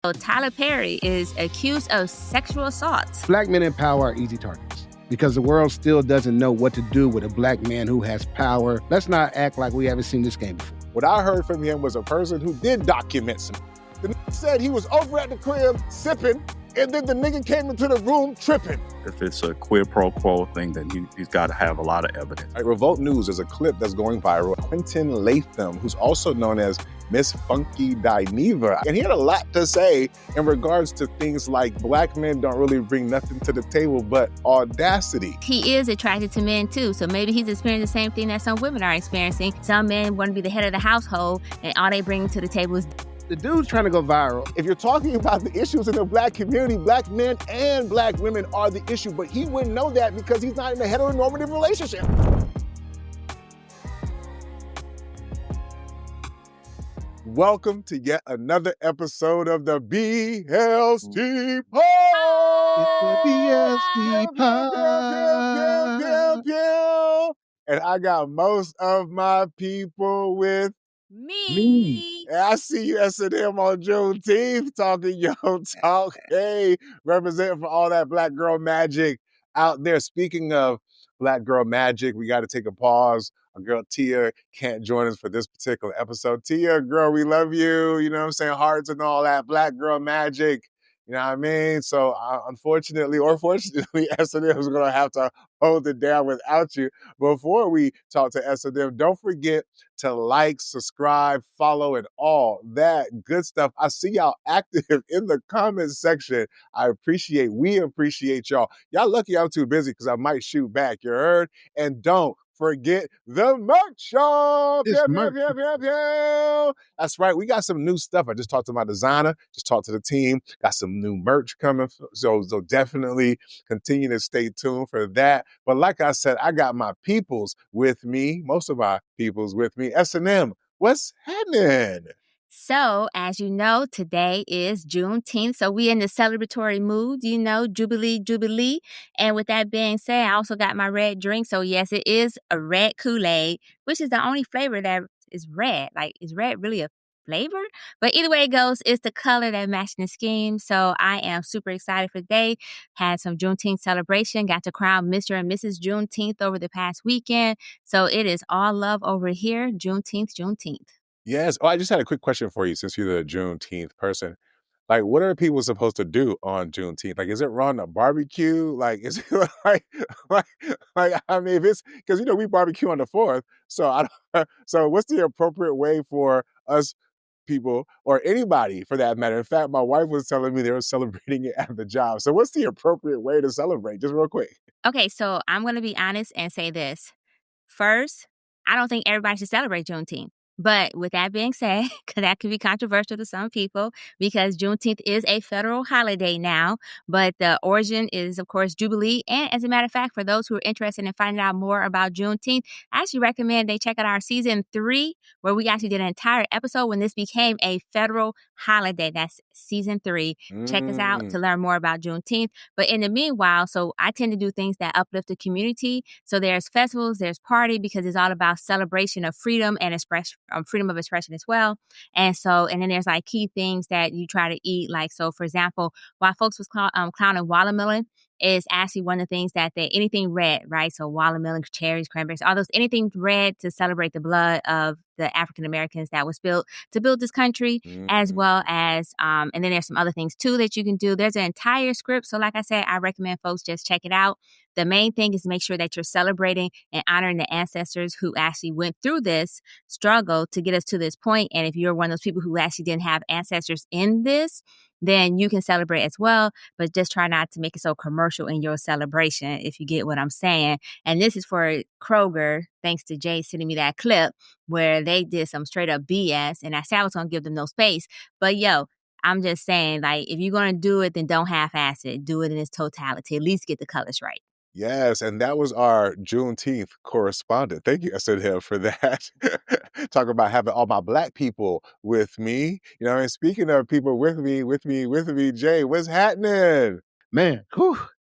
So Tyler Perry is accused of sexual assault. Black men in power are easy targets because the world still doesn't know what to do with a black man who has power. Let's not act like we haven't seen this game before. What I heard from him was a person who did document some. The nigga said he was over at the crib sipping, and then the nigga came into the room tripping. If it's a quid pro quo thing, then he's got to have a lot of evidence. Right, Revolt News is a clip that's going viral. Quentin Latham, who's also known as Miss Funky Dineva, and he had a lot to say in regards to things like black men don't really bring nothing to the table but audacity. He is attracted to men too, so maybe he's experiencing the same thing that some women are experiencing. Some men want to be the head of the household, and all they bring to the table is the dude's trying to go viral. If you're talking about the issues in the black community, black men and black women are the issue, but he wouldn't know that because he's not in a heteronormative relationship. Welcome to yet another episode of the BLC Pod. It's the BLC Pod. And I got most of my people with me. I see you S&M on Juneteenth talking your talk. Hey, representing for all that black girl magic out there. Speaking of black girl magic, we got to take a pause. Our girl Tia can't join us for this particular episode. Tia, girl, we love you. You know what I'm saying? Hearts and all that black girl magic. You know what I mean? So unfortunately or fortunately, S&M is going to have to hold it down without you. Before we talk to S&M, don't forget to like, subscribe, follow, and all that good stuff. I see y'all active in the comments section. We appreciate y'all. Y'all lucky I'm too busy because I might shoot back. You heard? And don't forget the merch shop. That's right. We got some new stuff. I just talked to my designer, just talked to the team. Got some new merch coming. So definitely continue to stay tuned for that. But like I said, I got my peoples with me, most of my peoples with me. S&M, what's happening? So, as you know, today is Juneteenth, so we in the celebratory mood, you know, Jubilee. And with that being said, I also got my red drink. So, yes, it is a red Kool-Aid, which is the only flavor that is red. Like, is red really a flavor? But either way it goes, it's the color that matches the scheme. So, I am super excited for today. Had some Juneteenth celebration, got to crown Mr. and Mrs. Juneteenth over the past weekend. So, it is all love over here, Juneteenth. Yes. Oh, I just had a quick question for you since you're the Juneteenth person. Like, what are people supposed to do on Juneteenth? Like, is it run a barbecue? Like, is it like, I mean, if it's, because, you know, we barbecue on the 4th. So, so what's the appropriate way for us people or anybody for that matter? In fact, my wife was telling me they were celebrating it at the job. So what's the appropriate way to celebrate? Just real quick. Okay, so I'm going to be honest and say this. First, I don't think everybody should celebrate Juneteenth. But with that being said, because that could be controversial to some people, because Juneteenth is a federal holiday now, but the origin is, of course, Jubilee. And as a matter of fact, for those who are interested in finding out more about Juneteenth, I actually recommend they check out our season 3, where we actually did an entire episode when this became a federal holiday. That's season 3. Check us out to learn more about Juneteenth. But in the meanwhile, so I tend to do things that uplift the community. So there's festivals, there's party, because it's all about celebration of freedom and freedom of expression as well. And then there's like key things that you try to eat. Like, so for example, while folks was clowning watermelon, is actually one of the things that anything red, right? So watermelon, cherries, cranberries, all those, anything red to celebrate the blood of the African Americans that was spilled to build this country, as well as, and then there's some other things too that you can do. There's an entire script. So like I said, I recommend folks just check it out. The main thing is make sure that you're celebrating and honoring the ancestors who actually went through this struggle to get us to this point. And if you're one of those people who actually didn't have ancestors in this, then you can celebrate as well, but just try not to make it so commercial in your celebration, if you get what I'm saying. And this is for Kroger, thanks to Jay sending me that clip where they did some straight up BS, and I said I was going to give them no space. But I'm just saying, like, if you're going to do it, then don't half-ass it. Do it in its totality. At least get the colors right. Yes, and that was our Juneteenth correspondent. Thank you, SNL, for that. Talk about having all my black people with me. You know, and speaking of people with me, Jay, what's happening? Man,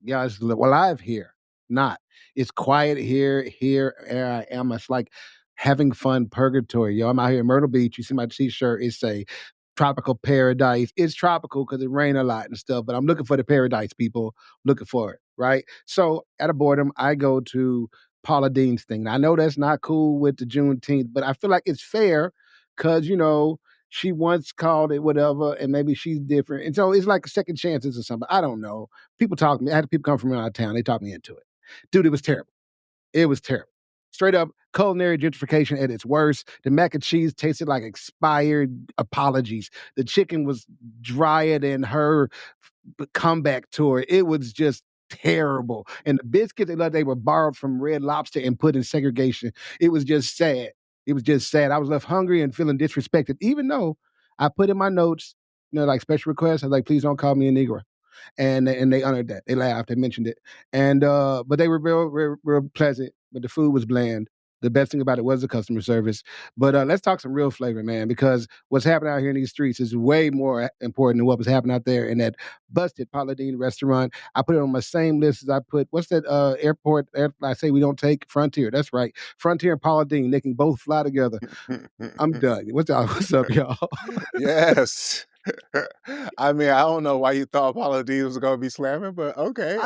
yeah, it's alive here. Not. It's quiet here. Here I am. It's like having fun purgatory. Yo, I'm out here in Myrtle Beach. You see my t-shirt. It say, tropical paradise. It's tropical because it rained a lot and stuff, but I'm looking for the paradise, people. Looking for it, right? So at a boredom, I go to Paula Dean's thing. Now, I know that's not cool with the Juneteenth, but I feel like it's fair because, she once called it whatever, and maybe she's different. And so it's like second chances or something. I don't know. People talk to me. I had people come from out of town. They talked me into it. Dude, it was terrible. It was terrible. Straight up culinary gentrification at its worst. The mac and cheese tasted like expired apologies. The chicken was drier than her comeback tour. It was just terrible. And the biscuits, they were borrowed from Red Lobster and put in segregation. It was just sad. It was just sad. I was left hungry and feeling disrespected, even though I put in my notes, like special requests. I was like, please don't call me a Negro. And they honored that. They laughed. They mentioned it. And but they were real pleasant. But the food was bland. The best thing about it was the customer service. But let's talk some real flavor, man, because what's happening out here in these streets is way more important than what was happening out there in that busted Paula Deen restaurant. I put it on my same list as I put, what's that airport? I say we don't take Frontier. That's right. Frontier and Paula Deen, they can both fly together. I'm done. What's up, y'all? Yes. I mean, I don't know why you thought Paula Deen was going to be slamming, but okay.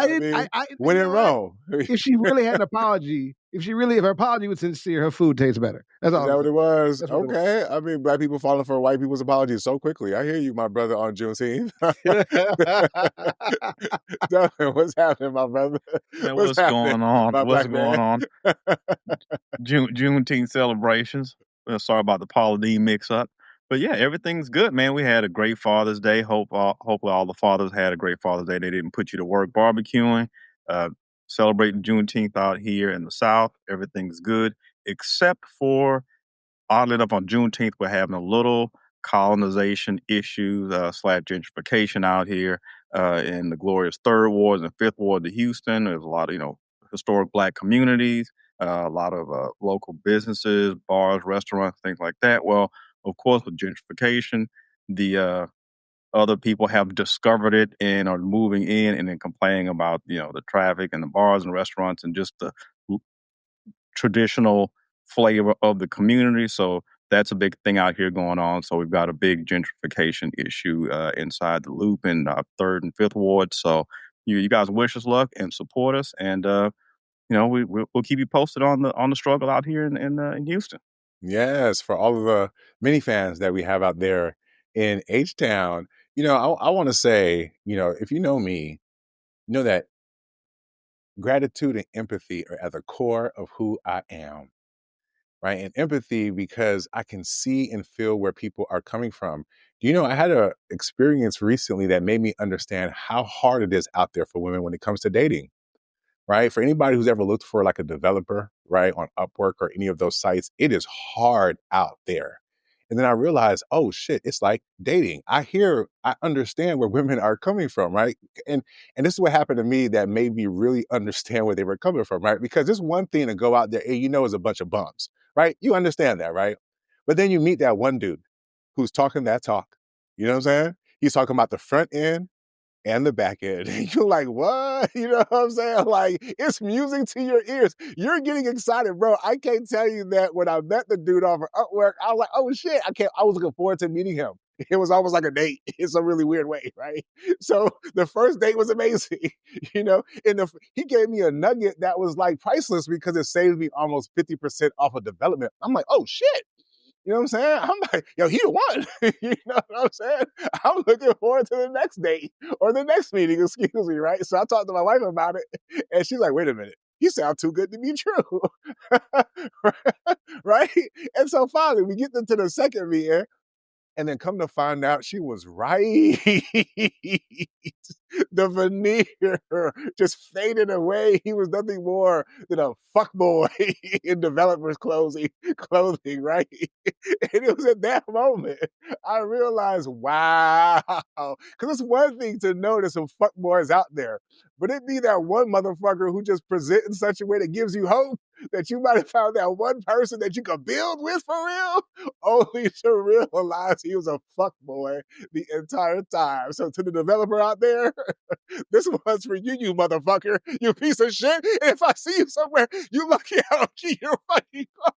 When in Rome. If she really had an apology, if her apology was sincere, her food tastes better. That's all. Is that what it was? Okay. I mean, black people falling for white people's apologies so quickly. I hear you, my brother, on Juneteenth. What's happening, my brother? What's going on? Juneteenth celebrations. Sorry about the Paula Deen mix-up. But yeah, everything's good, man. We had a great Father's Day. Hopefully all the fathers had a great Father's Day. They didn't put you to work barbecuing, celebrating Juneteenth out here in the South. Everything's good, except for, oddly enough, on Juneteenth, we're having a little colonization issues / gentrification out here in the glorious 3rd Ward and 5th Ward of Houston. There's a lot of, historic black communities, a lot of local businesses, bars, restaurants, things like that. Well, of course, with gentrification, the other people have discovered it and are moving in and then complaining about, the traffic and the bars and restaurants and just the traditional flavor of the community. So that's a big thing out here going on. So we've got a big gentrification issue inside the loop in 3rd and 5th Ward. So you guys wish us luck and support us. And, we'll keep you posted on the struggle out here in Houston. Yes, for all of the mini fans that we have out there in H-Town. I want to say, if you know me, you know that gratitude and empathy are at the core of who I am, right? And empathy because I can see and feel where people are coming from. I had an experience recently that made me understand how hard it is out there for women when it comes to dating. Right? For anybody who's ever looked for like a developer, right, on Upwork or any of those sites, it is hard out there. And then I realized, oh shit, it's like dating. I understand where women are coming from, right? And this is what happened to me that made me really understand where they were coming from, right? Because it's one thing to go out there and is a bunch of bums, right? You understand that, right? But then you meet that one dude who's talking that talk. You know what I'm saying? He's talking about the front end and the back end. And you're like, what? You know what I'm saying? Like, it's music to your ears. You're getting excited, bro. I can't tell you that when I met the dude off of Upwork, I was like, oh shit, I was looking forward to meeting him. It was almost like a date in some really weird way, right? So the first date was amazing, and he gave me a nugget that was like priceless because it saved me almost 50% off of development. I'm like, oh shit. You know what I'm saying? I'm like, yo, he the one. You know what I'm saying? I'm looking forward to the next date or the next meeting, excuse me, right? So I talked to my wife about it, and she's like, wait a minute. He sounds too good to be true. Right? And so finally, we get into the second meeting, and then come to find out she was right. The veneer just faded away. He was nothing more than a fuckboy in developers' clothing, right? And it was at that moment I realized, wow. Because it's one thing to know there's some fuckboys out there, but it be that one motherfucker who just present in such a way that gives you hope that you might have found that one person that you could build with for real, only to realize he was a fuckboy the entire time. So to the developer out there, this one's for you, you motherfucker, you piece of shit. And if I see you somewhere, you lucky I don't keep your fucking car.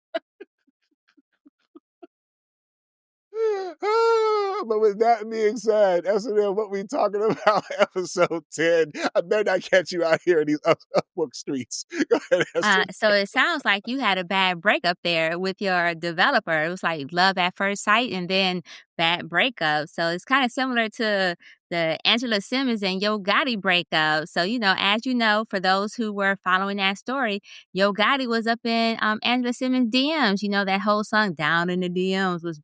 But with that being said, SNL, what we talking about episode 10? I better not catch you out here in these book streets. Go ahead, SNL. So it sounds like you had a bad breakup there with your developer. It was like love at first sight and then bad breakup. So it's kind of similar to the Angela Simmons and Yo Gotti breakup. So, as you know, for those who were following that story, Yo Gotti was up in Angela Simmons' DMs. That whole song, Down in the DMs, was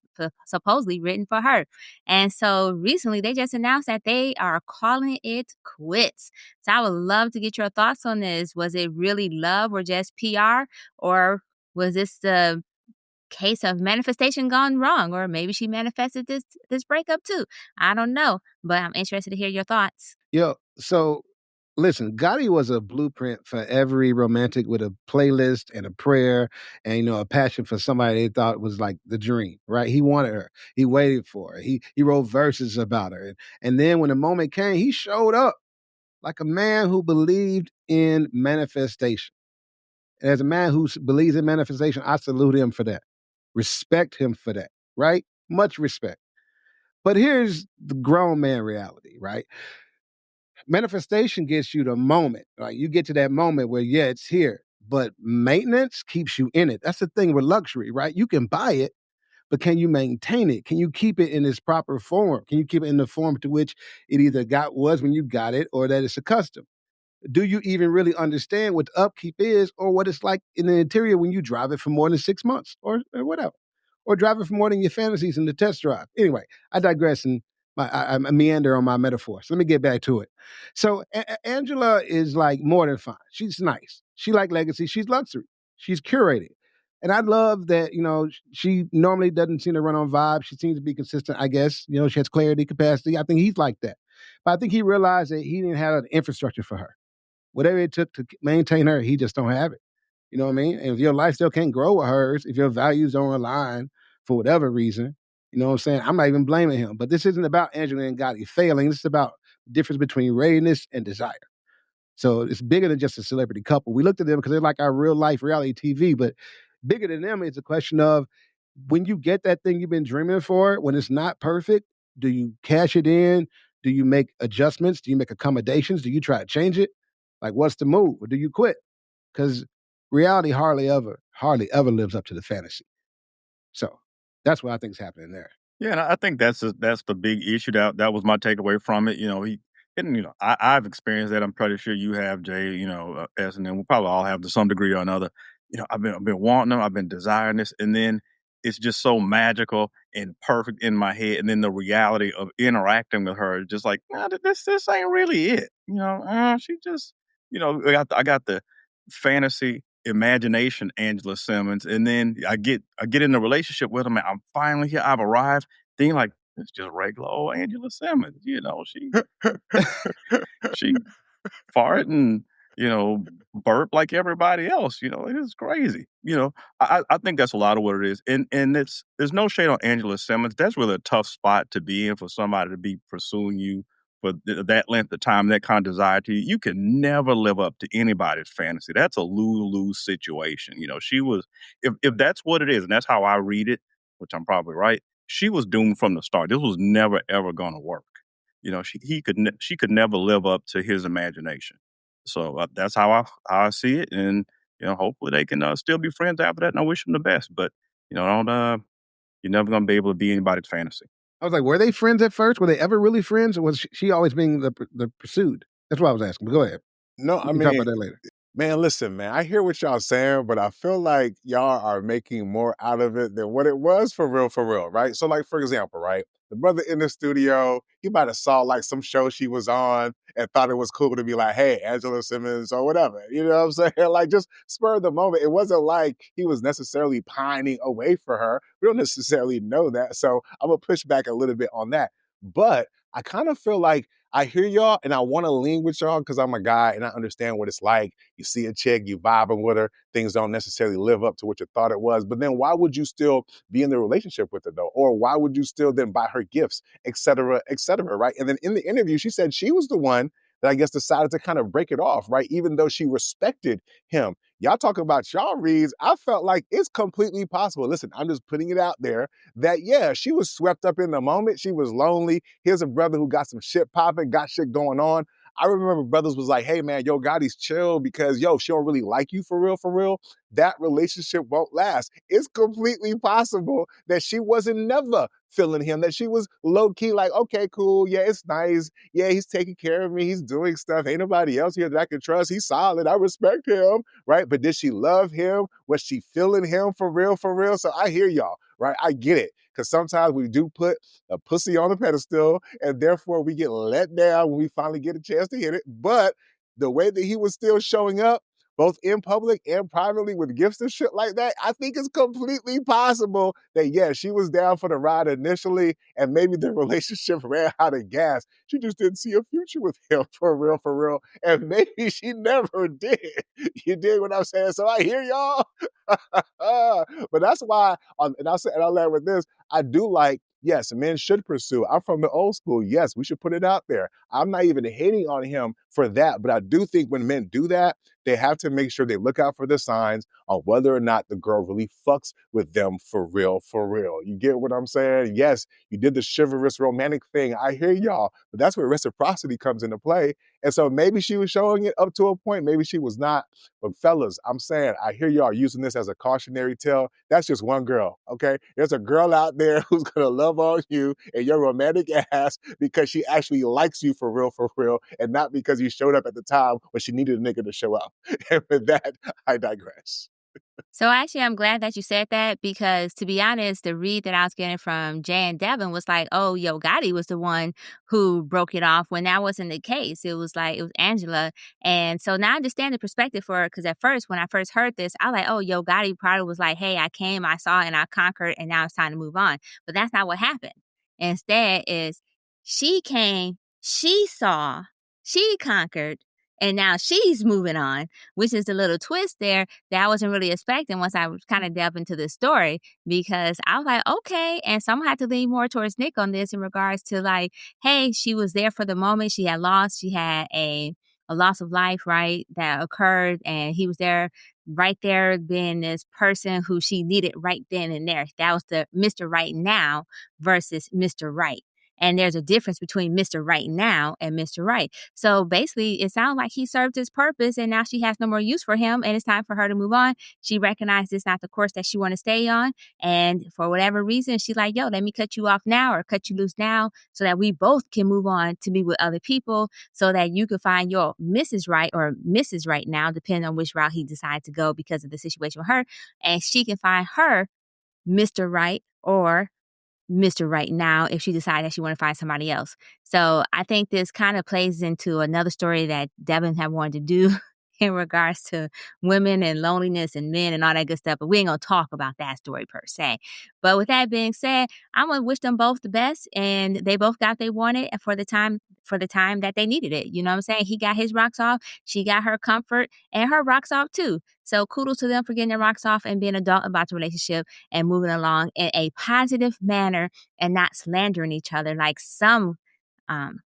supposedly written for her. And so recently they just announced that they are calling it quits. So I would love to get your thoughts on this. Was it really love or just PR? Or was this the case of manifestation gone wrong? Or maybe she manifested this breakup too. I don't know, but I'm interested to hear your thoughts. So listen, Gotti was a blueprint for every romantic with a playlist and a prayer and a passion for somebody they thought was like the dream, right? He wanted her. He waited for her. He wrote verses about her. And then when the moment came, he showed up like a man who believed in manifestation. And as a man who believes in manifestation, I salute him for that. Respect him for that, right? Much respect. But here's the grown man reality, right? Manifestation gets you the moment. Like you get to that moment where, yeah, it's here. But maintenance keeps you in it. That's the thing with luxury, right? You can buy it, but can you maintain it? Can you keep it in its proper form? Can you keep it in the form to which it either was when you got it or that it's accustomed? Do you even really understand what the upkeep is or what it's like in the interior when you drive it for more than 6 months or whatever? Or drive it for more than your fantasies in the test drive. Anyway, I digress and I meander on my metaphor. So let me get back to it. So Angela is like more than fine. She's nice. She like legacy. She's luxury. She's curated. And I love that, she normally doesn't seem to run on vibes. She seems to be consistent, I guess. She has clarity, capacity. I think he's like that. But I think he realized that he didn't have an infrastructure for her. Whatever it took to maintain her, he just don't have it. You know what I mean? And if your lifestyle can't grow with hers, if your values don't align for whatever reason, you know what I'm saying? I'm not even blaming him. But this isn't about Angela and Gotti failing. This is about the difference between readiness and desire. So it's bigger than just a celebrity couple. We looked at them because they're like our real life reality TV, but bigger than them is a question of when you get that thing you've been dreaming for, when it's not perfect, do you cash it in? Do you make adjustments? Do you make accommodations? Do you try to change it? Like, what's the move? Or do you quit? Because reality hardly ever lives up to the fantasy. So that's what I think is happening there. Yeah, and I think that's the big issue. That was my takeaway from it. I've experienced that. I'm pretty sure you have, Jay. S, and then we'll probably all have to some degree or another. I've been wanting them. I've been desiring this, and then it's just so magical and perfect in my head. And then the reality of interacting with her is just like, nah, this ain't really it. She just, I got the fantasy imagination Angela Simmons, and then I get in the relationship with him, and I'm finally here. I've arrived. Then like it's just regular old Angela Simmons. She fart and burp like everybody else. It is crazy. I think that's a lot of what it is, and there's no shade on Angela Simmons. That's really a tough spot to be in for somebody to be pursuing you for that length of time, that kind of desire to you. You can never live up to anybody's fantasy. That's a lose-lose situation. She was, if that's what it is, and that's how I read it, which I'm probably right, she was doomed from the start. This was never, ever going to work. She could never live up to his imagination. So that's how I see it. And, hopefully they can still be friends after that. And I wish them the best. But, don't, you're never going to be able to be anybody's fantasy. I was like, were they friends at first? Were they ever really friends? Or was she always being the pursued? That's what I was asking. But go ahead. No, We can talk about that later. Man, listen, man, I hear what y'all saying, but I feel like y'all are making more out of it than what it was for real, right? So like, for example, right, the brother in the studio, he might have saw like some show she was on and thought it was cool to be like, hey, Angela Simmons or whatever, you know what I'm saying? Like just spur of the moment. It wasn't like he was necessarily pining away for her. We don't necessarily know that. So I'm gonna push back a little bit on that. But I kind of feel like I hear y'all and I want to lean with y'all because I'm a guy and I understand what it's like. You see a chick, you vibing with her, things don't necessarily live up to what you thought it was. But then why would you still be in the relationship with her though? Or why would you still then buy her gifts, et cetera, right? And then in the interview, she said she was the one that I guess decided to kind of break it off, right? Even though she respected him. Y'all talking about y'all reads. I felt like it's completely possible. Listen, I'm just putting it out there that, yeah, she was swept up in the moment. She was lonely. Here's a brother who got some shit popping, got shit going on. I remember brothers was like, hey man, yo, Gotti's chill because yo, she don't really like you for real, for real. That relationship won't last. It's completely possible that she wasn't never feeling him, that she was low key like, okay, cool, yeah, it's nice. Yeah, he's taking care of me. He's doing stuff. Ain't nobody else here that I can trust. He's solid. I respect him, right? But did she love him? Was she feeling him for real, for real? So I hear y'all, right? I get it. Because sometimes we do put a pussy on the pedestal and therefore we get let down when we finally get a chance to hit it. But the way that he was still showing up, both in public and privately with gifts and shit like that, I think it's completely possible that, yeah, she was down for the ride initially and maybe the relationship ran out of gas. She just didn't see a future with him for real, for real. And maybe she never did. You dig what I'm saying? So I hear y'all. But that's why, and I'll land with this, I do like, yes, men should pursue. I'm from the old school. Yes, we should put it out there. I'm not even hating on him for that, but I do think when men do that, they have to make sure they look out for the signs on whether or not the girl really fucks with them for real, for real. You get what I'm saying? Yes, you did the chivalrous romantic thing. I hear y'all, but that's where reciprocity comes into play. And so maybe she was showing it up to a point, maybe she was not. But fellas, I'm saying, I hear y'all using this as a cautionary tale. That's just one girl, okay? There's a girl out there who's gonna love on you and your romantic ass because she actually likes you for real, and not because you showed up at the time when she needed a nigga to show up. And with that, I digress. So actually, I'm glad that you said that because to be honest, the read that I was getting from Jay and Devin was like, oh, Yo Gotti was the one who broke it off when that wasn't the case. It was like, it was Angela. And so now I understand the perspective for her because at first, when I first heard this, I was like, oh, Yo Gotti probably was like, hey, I came, I saw, and I conquered, and now it's time to move on. But that's not what happened. Instead is she came, she saw, she conquered, and now she's moving on, which is the little twist there that I wasn't really expecting once I was kind of delved into the story because I was like, okay. And so I'm gonna have to lean more towards Nick on this in regards to like, hey, she was there for the moment. She had lost. She had a loss of life, right, that occurred. And he was there right there being this person who she needed right then and there. That was the Mr. Right Now versus Mr. Right. And there's a difference between Mr. Right Now and Mr. Right. So basically, it sounds like he served his purpose and now she has no more use for him and it's time for her to move on. She recognized it's not the course that she want to stay on. And for whatever reason, she's like, yo, let me cut you off now or cut you loose now so that we both can move on to be with other people so that you can find your Mrs. Right or Mrs. Right now, depending on which route he decides to go because of the situation with her. And she can find her Mr. Right or Mr. Right Now if she decides that she want to find somebody else. So I think this kind of plays into another story that Devin had wanted to do in regards to women and loneliness and men and all that good stuff. But we ain't gonna talk about that story per se. But with that being said, I'm gonna wish them both the best and they both got what they wanted for the time that they needed it. You know what I'm saying? He got his rocks off, she got her comfort and her rocks off too. So kudos to them for getting their rocks off and being adult about the relationship and moving along in a positive manner and not slandering each other like some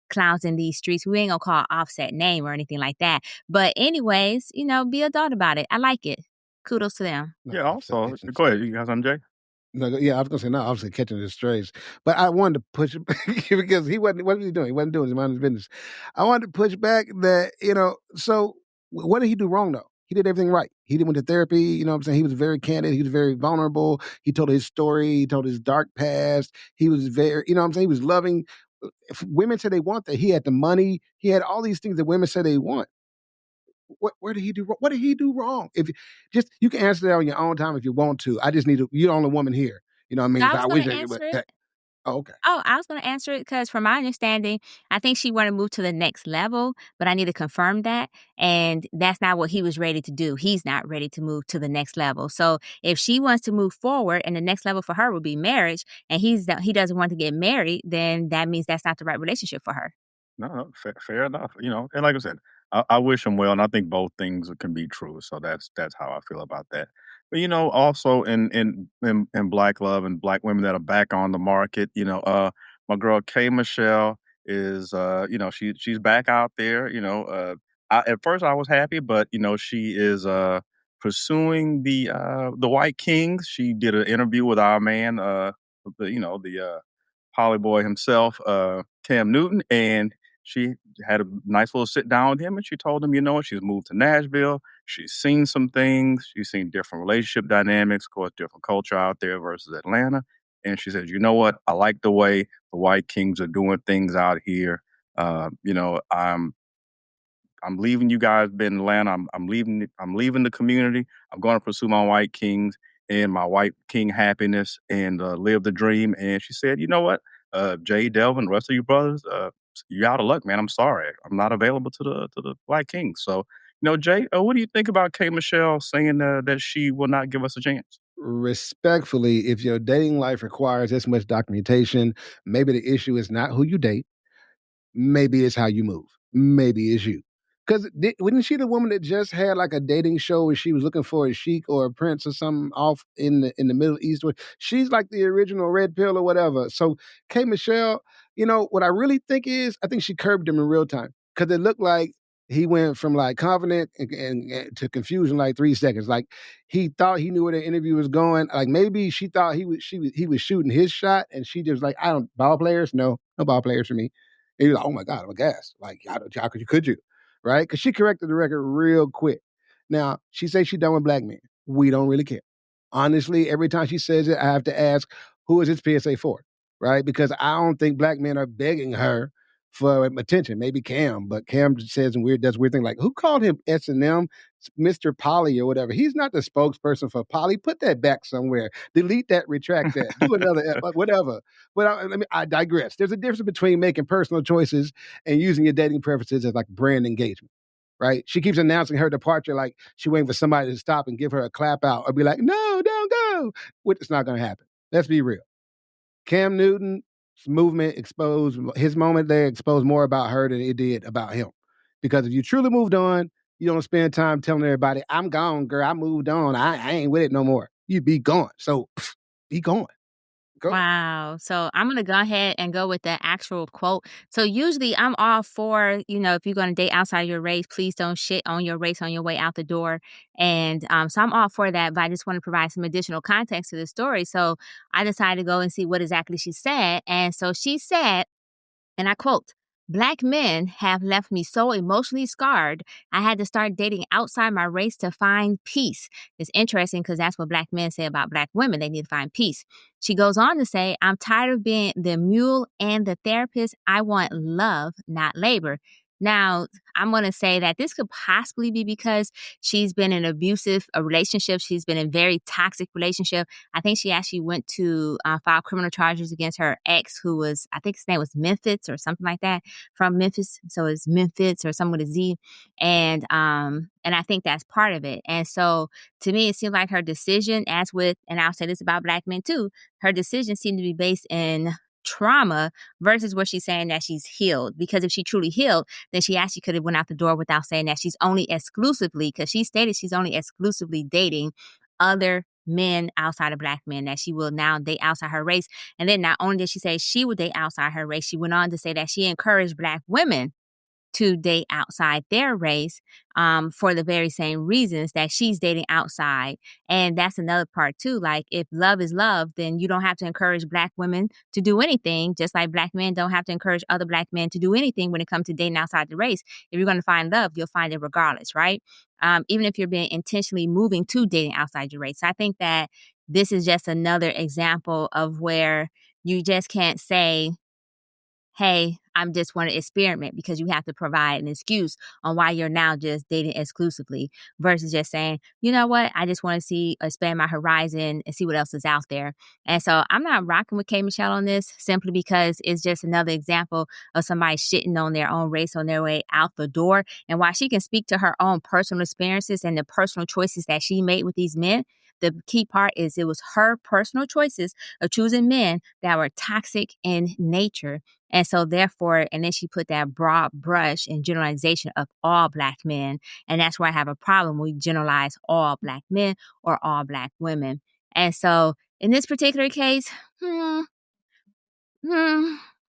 clowns in these streets. We ain't gonna call Offset name or anything like that. But anyways, be adult about it. I like it. Kudos to them. No, Yeah, Offset also, didn't go say. ahead. You got something, Jay? No, yeah, I was gonna say no. Obviously, catching the strays, but I wanted to push it back because he wasn't. What was he doing? He wasn't doing his mind his business. I wanted to push back that So what did he do wrong though? He did everything right. He went to therapy. You know what I'm saying? He was very candid. He was very vulnerable. He told his story. He told his dark past. He was very. You know what I'm saying? He was loving. If women said they want that, he had the money. He had all these things that women say they want. Where did he do wrong? What did he do wrong? If you can answer that on your own time if you want to. I just need to. You're the only woman here. You know what I So mean? I So was I going wish to I answer but it. that. Oh, okay. Oh, I was going to answer it because from my understanding, I think she wanted to move to the next level, but I need to confirm that. And that's not what he was ready to do. He's not ready to move to the next level. So if she wants to move forward and the next level for her would be marriage and he doesn't want to get married, then that means that's not the right relationship for her. No, fair enough. And like I said, I wish him well, and I think both things can be true. So that's how I feel about that. But also in Black love and Black women that are back on the market, my girl K Michelle is she's back out there. At first I was happy, but she is pursuing the White Kings. She did an interview with our man, the Holly boy himself, Cam Newton, and she had a nice little sit down with him, and she told him, she's moved to Nashville. She's seen some things. She's seen different relationship dynamics, of course, different culture out there versus Atlanta. And she says, you know what? I like the way the White Kings are doing things out here. I'm leaving you guys in Atlanta. I'm leaving the community. I'm going to pursue my White Kings and my White King happiness and live the dream. And she said, you know what, Jay, Delvin, the rest of you brothers, you out of luck, man. I'm sorry. I'm not available to the White Kings. So, Jay, what do you think about K. Michelle saying that she will not give us a chance? Respectfully, if your dating life requires this much documentation, maybe the issue is not who you date. Maybe it's how you move. Maybe it's you. Because wasn't she the woman that just had like a dating show where she was looking for a sheik or a prince or something off in the Middle East? She's like the original red pill or whatever. So K. Michelle, what I really think is, I think she curbed him in real time because it looked like he went from like confident and to confusion like 3 seconds. Like he thought he knew where the interview was going. Like maybe she thought he was shooting his shot, and she just like, I don't ball players, no ball players for me. And he was like, oh my God, I'm aghast. Like, how could you? Right? Because she corrected the record real quick. Now, she says she's done with black men. We don't really care. Honestly, every time she says it, I have to ask, who is this PSA for? Right? Because I don't think black men are begging her for attention. Maybe Cam, but Cam says does weird thing like, who called him S&M, Mr. Polly or whatever? He's not the spokesperson for Polly. Put that back somewhere. Delete that, retract that. Do another, whatever. But I digress. There's a difference between making personal choices and using your dating preferences as like brand engagement. Right? She keeps announcing her departure like she waiting for somebody to stop and give her a clap out or be like, no, don't go. It's not going to happen. Let's be real. Cam Newton's movement exposed, his moment there exposed more about her than it did about him. Because if you truly moved on, you don't spend time telling everybody, I'm gone, girl. I moved on. I ain't with it no more. You be gone. So be gone. Go. Wow. So I'm going to go ahead and go with the actual quote. So usually I'm all for, if you're going to date outside your race, please don't shit on your race on your way out the door. And so I'm all for that, but I just want to provide some additional context to the story. So I decided to go and see what exactly she said. And so she said, and I quote, Black men have left me so emotionally scarred, I had to start dating outside my race to find peace. It's interesting because that's what Black men say about Black women. They need to find peace. She goes on to say, I'm tired of being the mule and the therapist. I want love, not labor. Now, I'm going to say that this could possibly be because she's been in abusive relationship. She's been in very toxic relationship. I think she actually went to file criminal charges against her ex, who was, I think his name was Memphis or something like that, from Memphis. So it's Memphis or something with a Z. And I think that's part of it. And so to me, it seemed like her decision, and I'll say this about Black men too, her decision seemed to be based in trauma versus what she's saying that she's healed. Because if she truly healed, then she actually could have went out the door without saying that she's only exclusively, because she stated she's only exclusively dating other men outside of Black men, that she will now date outside her race. And then not only did she say she would date outside her race, she went on to say that she encouraged Black women to date outside their race for the very same reasons that she's dating outside. And that's another part too. Like, if love is love, then you don't have to encourage Black women to do anything, just like Black men don't have to encourage other Black men to do anything when it comes to dating outside the race. If you're going to find love, you'll find it regardless, right? Even if you're being intentionally moving to dating outside your race. So I think that this is just another example of where you just can't say, hey, I'm just want to experiment, because you have to provide an excuse on why you're now just dating exclusively versus just saying, you know what, I just want to expand my horizon and see what else is out there. And so I'm not rocking with K. Michelle on this simply because it's just another example of somebody shitting on their own race on their way out the door. And while she can speak to her own personal experiences and the personal choices that she made with these men, the key part is it was her personal choices of choosing men that were toxic in nature. And so therefore, and then she put that broad brush and generalization of all Black men. And that's where I have a problem. We generalize all Black men or all Black women. And so in this particular case,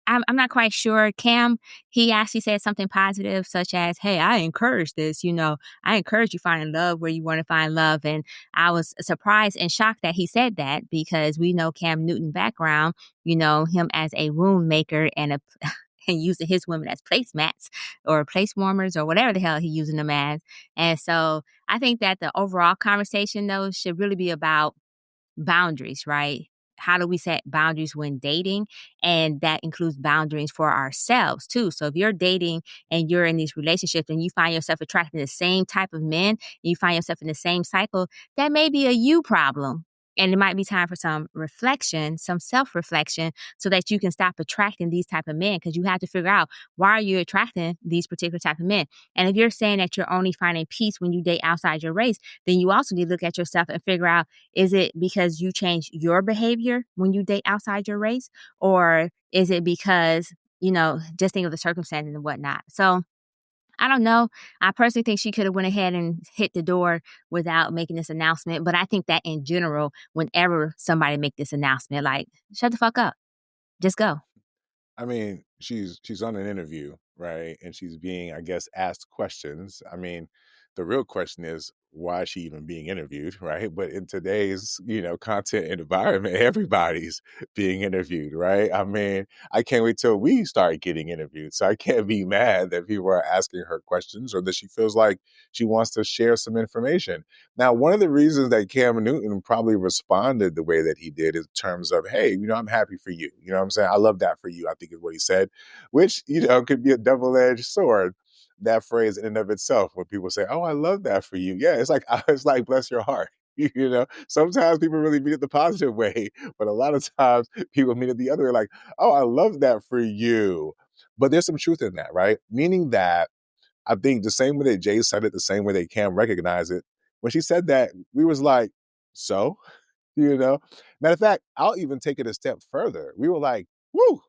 I'm not quite sure. Cam, he actually said something positive, such as, "Hey, I encourage this. I encourage you finding love where you want to find love." And I was surprised and shocked that he said that because we know Cam Newton background. Him as a wound maker and and using his women as placemats or place warmers or whatever the hell he using them as. And so I think that the overall conversation though should really be about boundaries, right? How do we set boundaries when dating? And that includes boundaries for ourselves too. So if you're dating and you're in these relationships and you find yourself attracting the same type of men, and you find yourself in the same cycle, that may be a you problem. And it might be time for some reflection, some self-reflection, so that you can stop attracting these type of men because you have to figure out why are you attracting these particular type of men. And if you're saying that you're only finding peace when you date outside your race, then you also need to look at yourself and figure out, is it because you change your behavior when you date outside your race? Or is it because, just think of the circumstances and whatnot? So I don't know. I personally think she could have went ahead and hit the door without making this announcement. But I think that in general, whenever somebody make this announcement, like, shut the fuck up. Just go. I mean, she's on an interview, right? And she's being, I guess, asked questions. I mean, the real question is, why is she even being interviewed, right? But in today's, content environment, everybody's being interviewed, right? I mean, I can't wait till we start getting interviewed. So I can't be mad that people are asking her questions or that she feels like she wants to share some information. Now, one of the reasons that Cam Newton probably responded the way that he did in terms of, hey, I'm happy for you. You know what I'm saying? I love that for you, I think is what he said, which, could be a double-edged sword. That phrase in and of itself, when people say, "Oh, I love that for you." Yeah, it's like it's like bless your heart. Sometimes people really mean it the positive way, but a lot of times people mean it the other way, like, "Oh, I love that for you." But there's some truth in that, right? Meaning that I think the same way that Jay said it, the same way they can recognize it. When she said that, we was like, so, you know. Matter of fact, I'll even take it a step further. We were like, woo,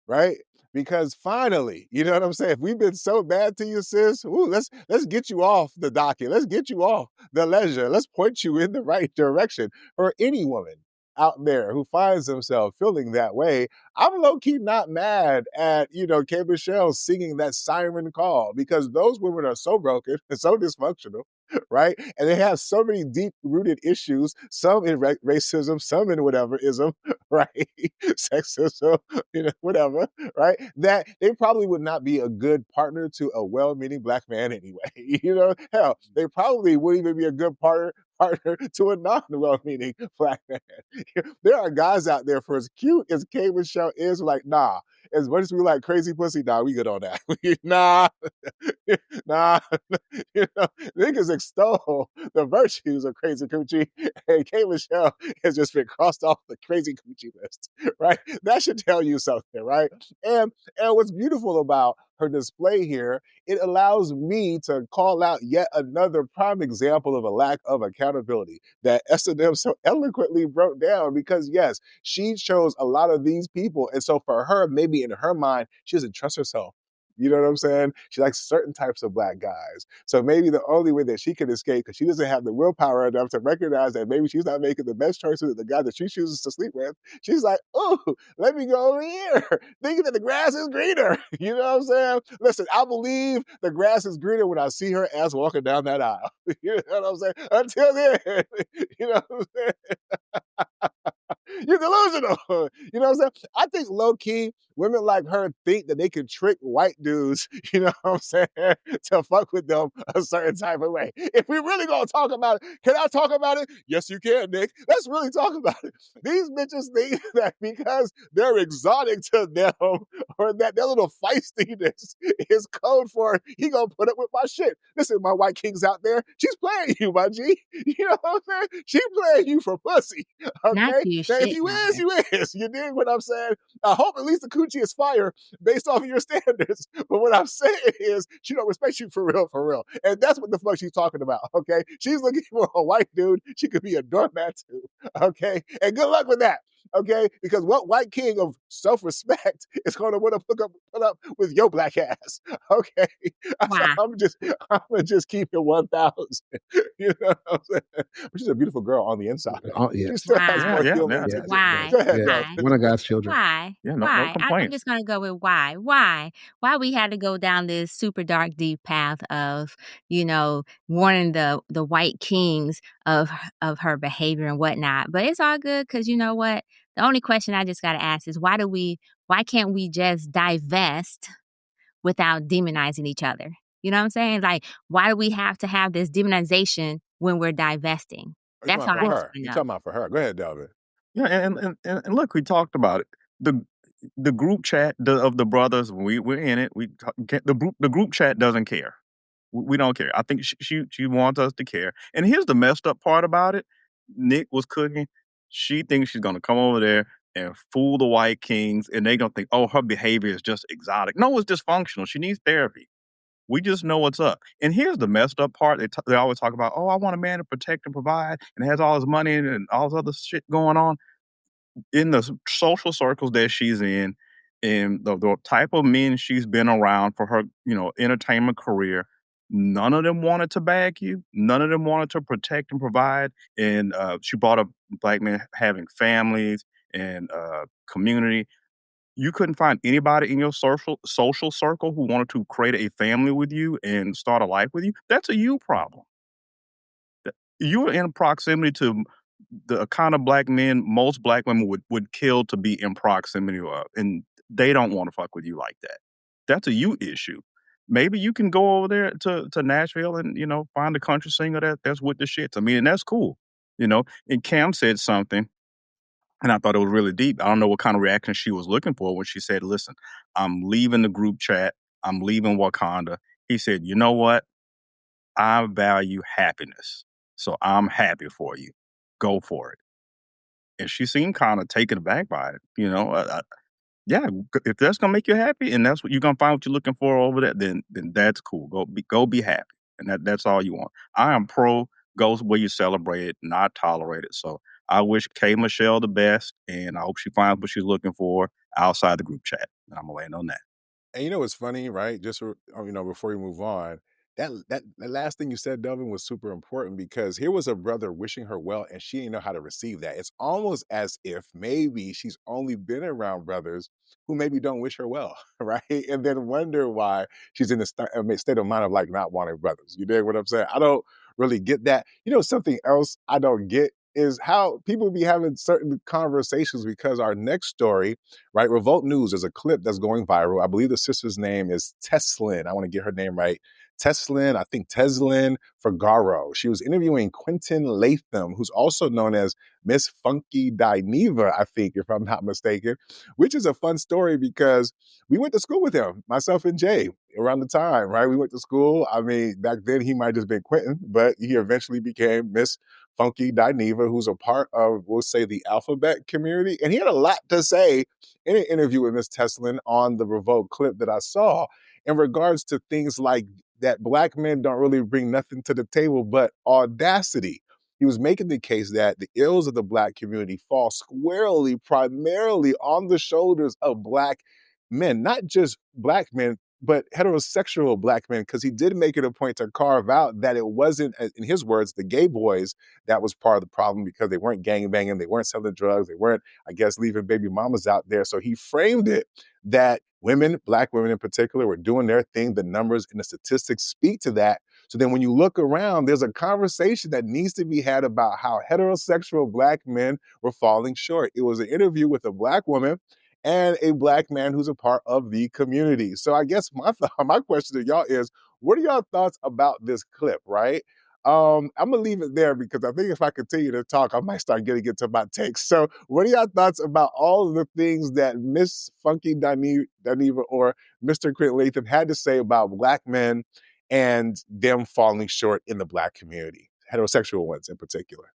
right? Because finally, you know what I'm saying? If we've been so bad to you, sis, let's get you off the docket. Let's get you off the leisure. Let's point you in the right direction. For any woman out there who finds themselves feeling that way, I'm low-key not mad at, K. Michelle singing that siren call, because those women are so broken and so dysfunctional, right? And they have so many deep-rooted issues, some in racism, some in whatever ism, right? Sexism, whatever, right? That they probably would not be a good partner to a well-meaning black man anyway. Hell, they probably wouldn't even be a good partner to a non-well-meaning black man. There are guys out there, for as cute as K. Michelle is, like, nah. As much as we like crazy pussy, nah, we good on that. nah, nah. Niggas extol the virtues of crazy coochie, and K. Michelle has just been crossed off the crazy coochie list, right? That should tell you something, right? And what's beautiful about her display here, it allows me to call out yet another prime example of a lack of accountability that S&M so eloquently broke down, because yes, she chose a lot of these people. And so for her, maybe in her mind, she doesn't trust herself. You know what I'm saying? She likes certain types of black guys. So maybe the only way that she can escape, because she doesn't have the willpower enough to recognize that maybe she's not making the best choices with the guy that she chooses to sleep with. She's like, oh, let me go over here, thinking that the grass is greener. You know what I'm saying? Listen, I believe the grass is greener when I see her ass walking down that aisle. You know what I'm saying? Until then, you know what I'm saying? You're delusional. You know what I'm saying? I think low key, women like her think that they can trick white dudes, you know what I'm saying, to fuck with them a certain type of way. If we really gonna talk about it, can I talk about it? Yes, you can, Nick. Let's really talk about it. These bitches think that because they're exotic to them, or that their little feistiness is code for, he gonna put up with my shit. Listen, my white kings out there, she's playing you, my G. You know what I'm saying? She playing you for pussy. Not Okay? you Now, if shit you on is, her. you is. You dig what I'm saying? I hope at least the coochie is fire based off of your standards. But what I'm saying is, she don't respect you for real, for real. And that's what the fuck she's talking about, okay? She's looking for a white dude she could be a doormat to, okay? And good luck with that. Okay, because what white king of self-respect is going to want to put up with your black ass? Okay, so Why? I'm gonna just keep it 1,000. You know what I'm saying? But she's a beautiful girl on the inside. Oh, yeah. She still has Yeah, more Why? yeah, human yeah, Yeah. tendencies. Yeah. Why? Go ahead, Yeah. Del. Why? One of God's children. Why? yeah. No Why? I'm complaints. just gonna go with why. Why we had to go down this super dark, deep path of, warning the white kings of her behavior and whatnot. But it's all good because you know what? The only question I just gotta ask is why can't we just divest without demonizing each other? You know what I'm saying? Like, why do we have to have this demonization when we're divesting? Are you talking That's about all for I just her? want You to know. talking about for her? Go ahead, Delvin. Yeah, and look, we talked about it. The group chat of the brothers, we're in it. The group chat doesn't care. We don't care. I think she wants us to care. And here's the messed up part about it. Nick was cooking. She thinks she's gonna come over there and fool the white kings, and they gonna think, oh, her behavior is just exotic. No, it's dysfunctional. She needs therapy. We just know what's up. And here's the messed up part. They always talk about, oh, I want a man to protect and provide, and has all his money and all this other shit going on in the social circles that she's in, and the type of men she's been around for her, entertainment career. None of them wanted to bag you. None of them wanted to protect and provide. And she brought up black men having families and community. You couldn't find anybody in your social circle who wanted to create a family with you and start a life with you. That's a you problem. You're in proximity to the kind of black men most black women would kill to be in proximity of, and they don't want to fuck with you like that. That's a you issue. Maybe you can go over there to Nashville and find a country singer that's with the shits. I mean, and that's cool. And Cam said something, and I thought it was really deep. I don't know what kind of reaction she was looking for when she said, "Listen, I'm leaving the group chat. I'm leaving Wakanda." He said, "You know what? I value happiness, so I'm happy for you. Go for it." And she seemed kinda taken aback by it, yeah, if that's gonna make you happy and that's what you're gonna find what you're looking for over there, then that's cool. Go be happy, and that's all you want. I am pro go where you celebrate it, not tolerate it. So I wish K Michelle the best, and I hope she finds what she's looking for outside the group chat. And Imma land on that. And you know what's funny, right? Just before we move on, that last thing you said, Delvin, was super important because here was a brother wishing her well, and she didn't know how to receive that. It's almost as if maybe she's only been around brothers who maybe don't wish her well, right? And then wonder why she's in the state of mind of like not wanting brothers. You dig what I'm saying? I don't really get that. You know, something else I don't get is how people be having certain conversations because our next story, right? Revolt News is a clip that's going viral. I believe the sister's name is Teslin. I want to get her name right. Teslin, I think Teslin Figaro. She was interviewing Quentin Latham, who's also known as Miss Funky Dineva, I think, if I'm not mistaken, which is a fun story because we went to school with him, myself and Jay, around the time, right? We went to school. I mean, back then he might have just been Quentin, but he eventually became Miss Funky Dineva, who's a part of, we'll say, the alphabet community. And he had a lot to say in an interview with Miss Teslin on the Revolt clip that I saw in regards to things like that black men don't really bring nothing to the table but audacity. He was making the case that the ills of the black community fall squarely, primarily on the shoulders of black men, not just black men, but heterosexual black men, because he did make it a point to carve out that it wasn't, in his words, the gay boys that was part of the problem because they weren't gangbanging, they weren't selling drugs, they weren't, I guess, leaving baby mamas out there. So he framed it that women, black women in particular, were doing their thing. The numbers and the statistics speak to that. So then when you look around, there's a conversation that needs to be had about how heterosexual black men were falling short. It was an interview with a black woman and a black man who's a part of the community. So I guess my question to y'all is, what are y'all thoughts about this clip, right? I'm gonna leave it there because I think if I continue to talk, I might start getting into my takes. So, what are y'all thoughts about all of the things that Miss Funky Dineva or Mr. Quentin Latham had to say about black men and them falling short in the black community, heterosexual ones in particular?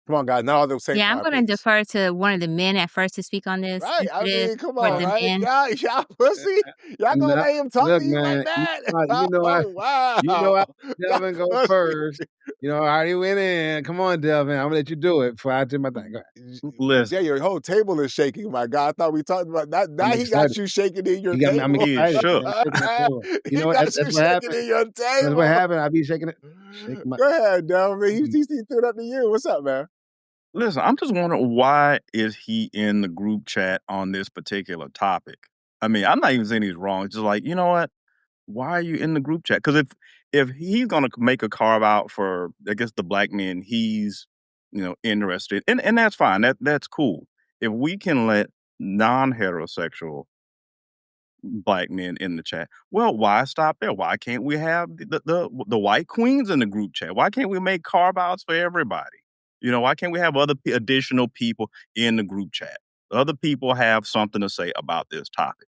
Come on, guys, not all at the same Yeah, I'm time, gonna please. defer to one of the men at first to speak on this Right, I sensitive mean, come for on, the right? men. Y'all pussy? Y'all gonna No, let him talk to look, you like man, that? you know I Oh, wow. you know I Y'all Devin go pussy. first. You know, I already went in. Come on, Devin. I'm gonna let you do it before I do my thing. Go ahead. Jay, Listen, your whole table is shaking, my God. I thought we talked about that. I'm Now he excited. got you shaking in your You got me. I'm table. he is excited, shook. man. I'm shaking my table. You He know what? got you That's what shaking happened. in your That's what table. happened. I be shaking it. Shaking my. Go ahead, Delvin. He, Mm. he, he threw it up to you. What's up, man? Listen, I'm just wondering why is he in the group chat on this particular topic? I mean, I'm not even saying he's wrong. It's just like, you know what? Why are you in the group chat? Because if he's gonna make a carve out for, I guess, the black men he's interested, and that's fine. That's cool. If we can let non-heterosexual black men in the chat, well, why stop there? Why can't we have the white queens in the group chat? Why can't we make carve outs for everybody? Why can't we have other additional people in the group chat? Other people have something to say about this topic.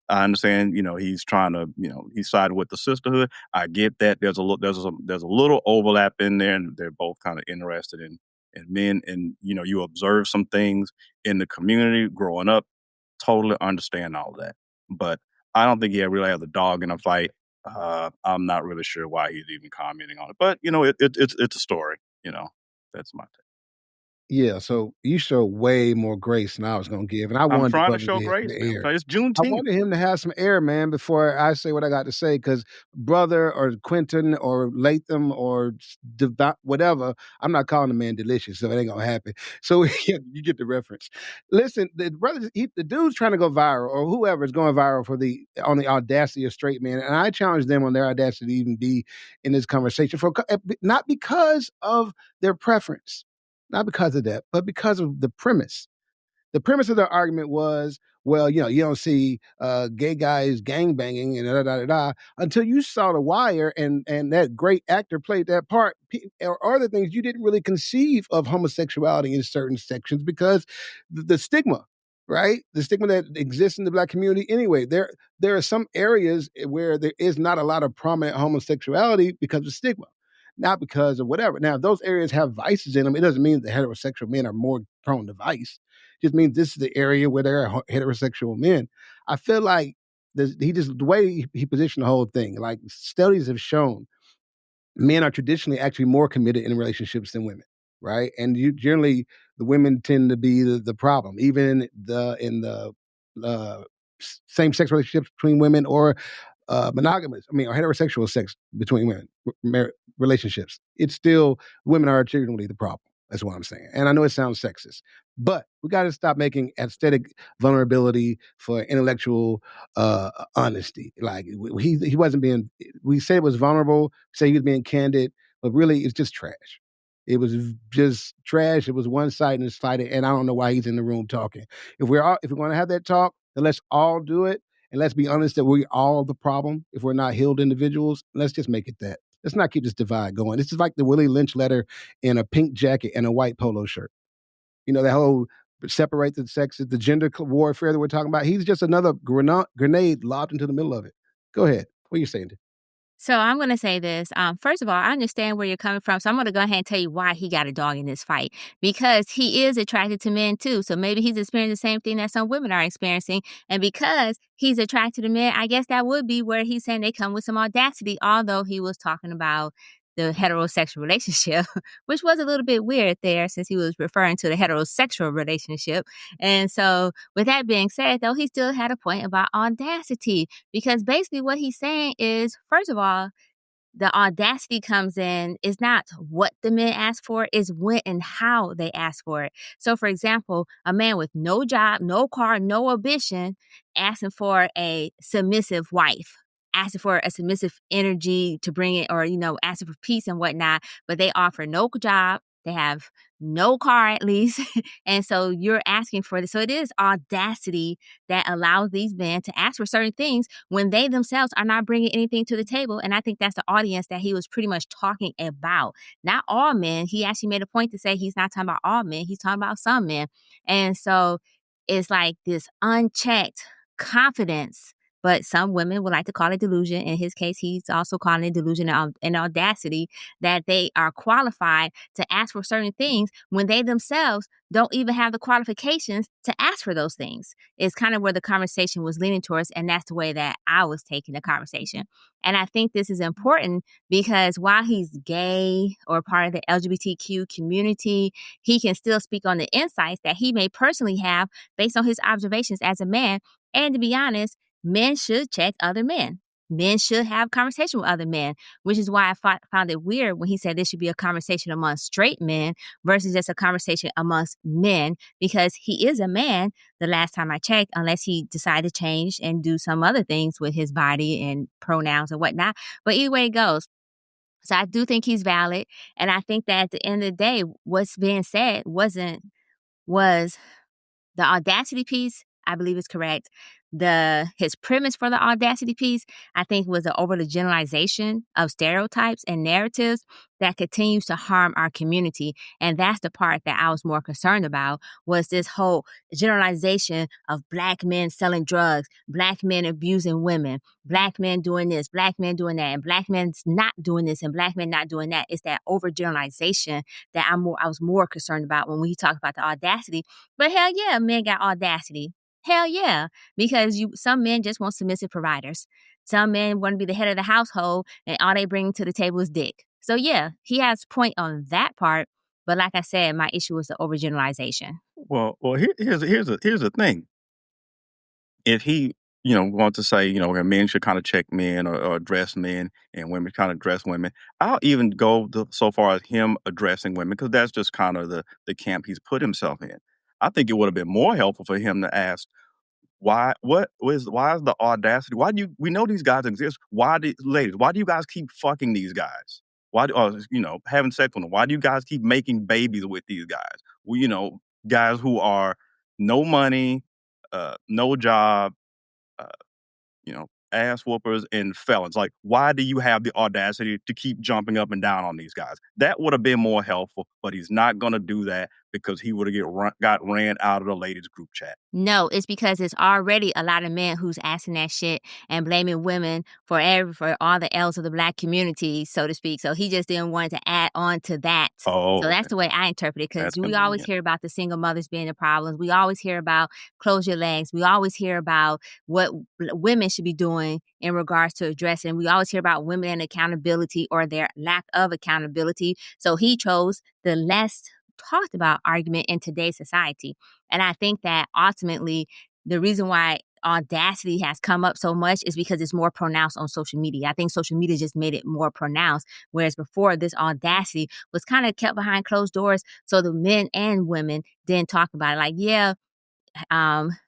I understand, he's trying to, he sided with the sisterhood. I get that. There's a little overlap in there, and they're both kind of interested in men. And you observe some things in the community growing up. Totally understand all of that, but I don't think he really has a dog in a fight. I'm not really sure why he's even commenting on it, but it's a story. That's my take. Yeah, so you show way more grace than I was gonna give, and I I'm wanted the trying to brother to show have some grace, man. air. It's I Juneteenth. wanted him to have some air, man, before I say what I got to say. Because brother or Quentin or Latham or whatever, I'm not calling the man delicious, so it ain't gonna happen. So yeah, you get the reference. Listen, the brother, the dude's trying to go viral, or whoever is going viral on the audacity of straight men, and I challenge them on their audacity to even be in this conversation not because of their preference. Not because of that, but because of the premise. The premise of their argument was, well, you don't see gay guys gang banging and da da da da until you saw The Wire and that great actor played that part, or other things. You didn't really conceive of homosexuality in certain sections because the stigma, right? The stigma that exists in the black community anyway. There are some areas where there is not a lot of prominent homosexuality because of stigma, not because of whatever. Now, if those areas have vices in them, it doesn't mean that heterosexual men are more prone to vice. It just means this is the area where there are heterosexual men. I feel like the way he positioned the whole thing, like studies have shown men are traditionally actually more committed in relationships than women, right? And you generally the women tend to be the problem, even in the uh, same sex relationships between women or monogamous. I mean, or heterosexual sex between women relationships. It's still women are generally the problem. That's what I'm saying. And I know it sounds sexist, but we got to stop making aesthetic vulnerability for intellectual honesty. Like he wasn't being. We say it was vulnerable. Say he was being candid, but really it's just trash. It was just trash. It was one sided and slighted, and I don't know why he's in the room talking. If we're going to have that talk, then let's all do it, and let's be honest that we're all the problem. If we're not healed individuals, let's just make it that. Let's not keep this divide going. This is like the Willie Lynch letter in a pink jacket and a white polo shirt. That whole separate the sexes, the gender warfare that we're talking about. He's just another grenade lobbed into the middle of it. Go ahead. What are you saying? So I'm going to say this. First of all, I understand where you're coming from. So I'm going to go ahead and tell you why he got a dog in this fight. Because he is attracted to men too. So maybe he's experiencing the same thing that some women are experiencing. And because he's attracted to men, I guess that would be where he's saying they come with some audacity, although he was talking about the heterosexual relationship, which was a little bit weird there since he was referring to the heterosexual relationship. And so with that being said, though, he still had a point about audacity. Because basically what he's saying is, first of all, the audacity comes in is not what the men ask for, is when and how they ask for it. So, for example, a man with no job, no car, no ambition, asking for a submissive wife, asking for a submissive energy to bring it, or, asking for peace and whatnot, but they offer no job. They have no car, at least. And so you're asking for this. So it is audacity that allows these men to ask for certain things when they themselves are not bringing anything to the table. And I think that's the audience that he was pretty much talking about. Not all men. He actually made a point to say he's not talking about all men. He's talking about some men. And so it's like this unchecked confidence But some women would like to call it delusion. In his case, he's also calling it delusion and audacity that they are qualified to ask for certain things when they themselves don't even have the qualifications to ask for those things. It's kind of where the conversation was leaning towards, and that's the way that I was taking the conversation. And I think this is important because while he's gay or part of the LGBTQ community, he can still speak on the insights that he may personally have based on his observations as a man. And to be honest, men should check other men. Men should have conversation with other men, which is why I found it weird when he said this should be a conversation among straight men versus just a conversation amongst men, because he is a man the last time I checked, unless he decided to change and do some other things with his body and pronouns and whatnot. But either way it goes. So I do think he's valid. And I think that at the end of the day, what's being said was the audacity piece, I believe is correct. His premise for the audacity piece, I think, was the over the generalization of stereotypes and narratives that continues to harm our community. And that's the part that I was more concerned about, was this whole generalization of Black men selling drugs, Black men abusing women, Black men doing this, Black men doing that, and Black men not doing this and Black men not doing that. It's that overgeneralization that I was more concerned about when we talk about the audacity. But hell yeah, men got audacity. Hell yeah, because some men just want submissive providers. Some men want to be the head of the household, and all they bring to the table is dick. So yeah, he has a point on that part. But like I said, my issue was the overgeneralization. Well, here's the thing. If he, want to say, men should kind of check men or address men and women kind of address women, I'll even go so far as him addressing women, because that's just kind of the camp he's put himself in. I think it would have been more helpful for him to ask, why is the audacity? We know these guys exist. Ladies, why do you guys keep fucking these guys? Why having sex with them? Why do you guys keep making babies with these guys? Guys who are no money, no job, uh, ass whoopers and felons. Like, why do you have the audacity to keep jumping up and down on these guys? That would have been more helpful, but he's not going to do that because he would have got ran out of the ladies group chat. No, it's because it's already a lot of men who's asking that shit and blaming women for all the L's of the Black community, so to speak. So he just didn't want to add on to that. Oh, so that's the way I interpret it, because we always hear about the single mothers being the problems. We always hear about close your legs. We always hear about what women should be doing in regards to addressing. We always hear about women and accountability or their lack of accountability. So he chose the less talked about argument in today's society. And I think that ultimately the reason why audacity has come up so much is because it's more pronounced on social media. I think social media just made it more pronounced, whereas before this audacity was kind of kept behind closed doors, so the men and women didn't talk about it. Like, yeah,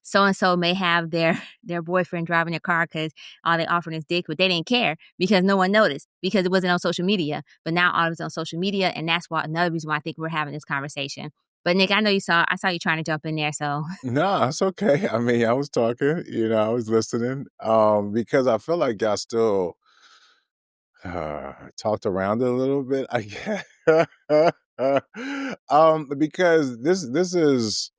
so-and-so may have their boyfriend driving their car because all they offering is dick, but they didn't care because no one noticed, because it wasn't on social media. But now all of it's on social media, and that's another reason why I think we're having this conversation. But Nick, I know I saw you trying to jump in there, so. No, it's okay. I mean, I was talking, I was listening, because I feel like y'all still talked around it a little bit, I guess. Because this is,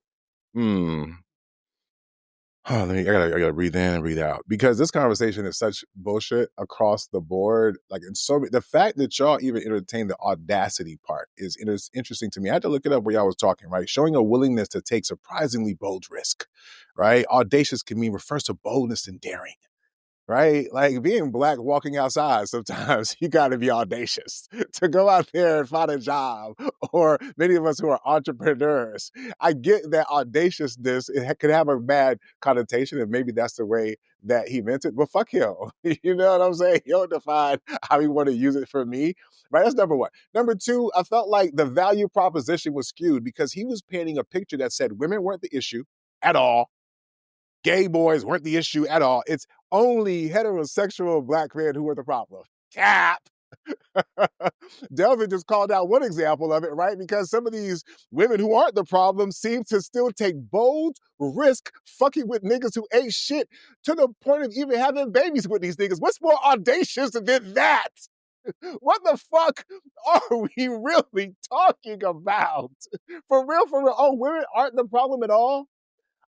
I gotta breathe in and breathe out, because this conversation is such bullshit across the board. Like, the fact that y'all even entertain the audacity part is interesting to me. I had to look it up where y'all was talking, right? Showing a willingness to take surprisingly bold risk, right? Audacious refers to boldness and daring. Right? Like, being Black walking outside, sometimes you got to be audacious to go out there and find a job, or many of us who are entrepreneurs. I get that audaciousness, could have a bad connotation, and maybe that's the way that he meant it, but fuck him. You know what I'm saying? He'll define how he want to use it for me. Right? That's number one. Number two, I felt like the value proposition was skewed because he was painting a picture that said women weren't the issue at all. Gay boys weren't the issue at all. It's only heterosexual Black men who were the problem. Cap. Delvin just called out one example of it, right? Because some of these women who aren't the problem seem to still take bold risk fucking with niggas who ain't shit, to the point of even having babies with these niggas. What's more audacious than that? What the fuck are we really talking about? For real, oh, women aren't the problem at all?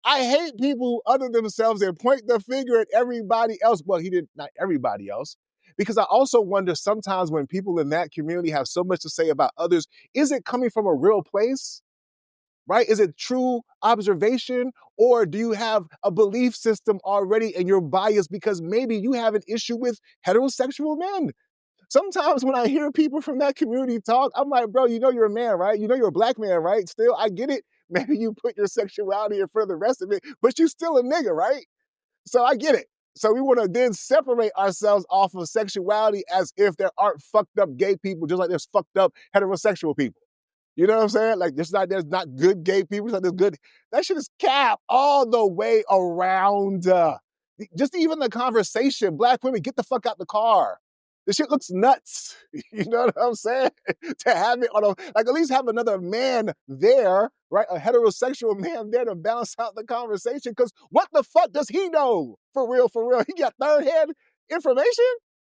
I hate people other than themselves and point the finger at everybody else. Well, he did not everybody else. Because I also wonder sometimes when people in that community have so much to say about others, is it coming from a real place? Right? Is it true observation? Or do you have a belief system already and you're biased because maybe you have an issue with heterosexual men? Sometimes when I hear people from that community talk, I'm like, bro, you know you're a man, right? You know you're a black man, right? Still, I get it. Maybe you put your sexuality in front of the rest of it, but you still a nigga, right? So I get it. So we want to then separate ourselves off of sexuality as if there aren't fucked up gay people, just like there's fucked up heterosexual people. You know what I'm saying? Like there's not good gay people, it's like there's good. That shit is cap all the way around. Just even the conversation, black women, get the fuck out the car. This shit looks nuts. You know what I'm saying? To have it on a, like at least have another man there, right? A heterosexual man there to balance out the conversation. Cause what the fuck does he know? For real, for real. He got third-hand information,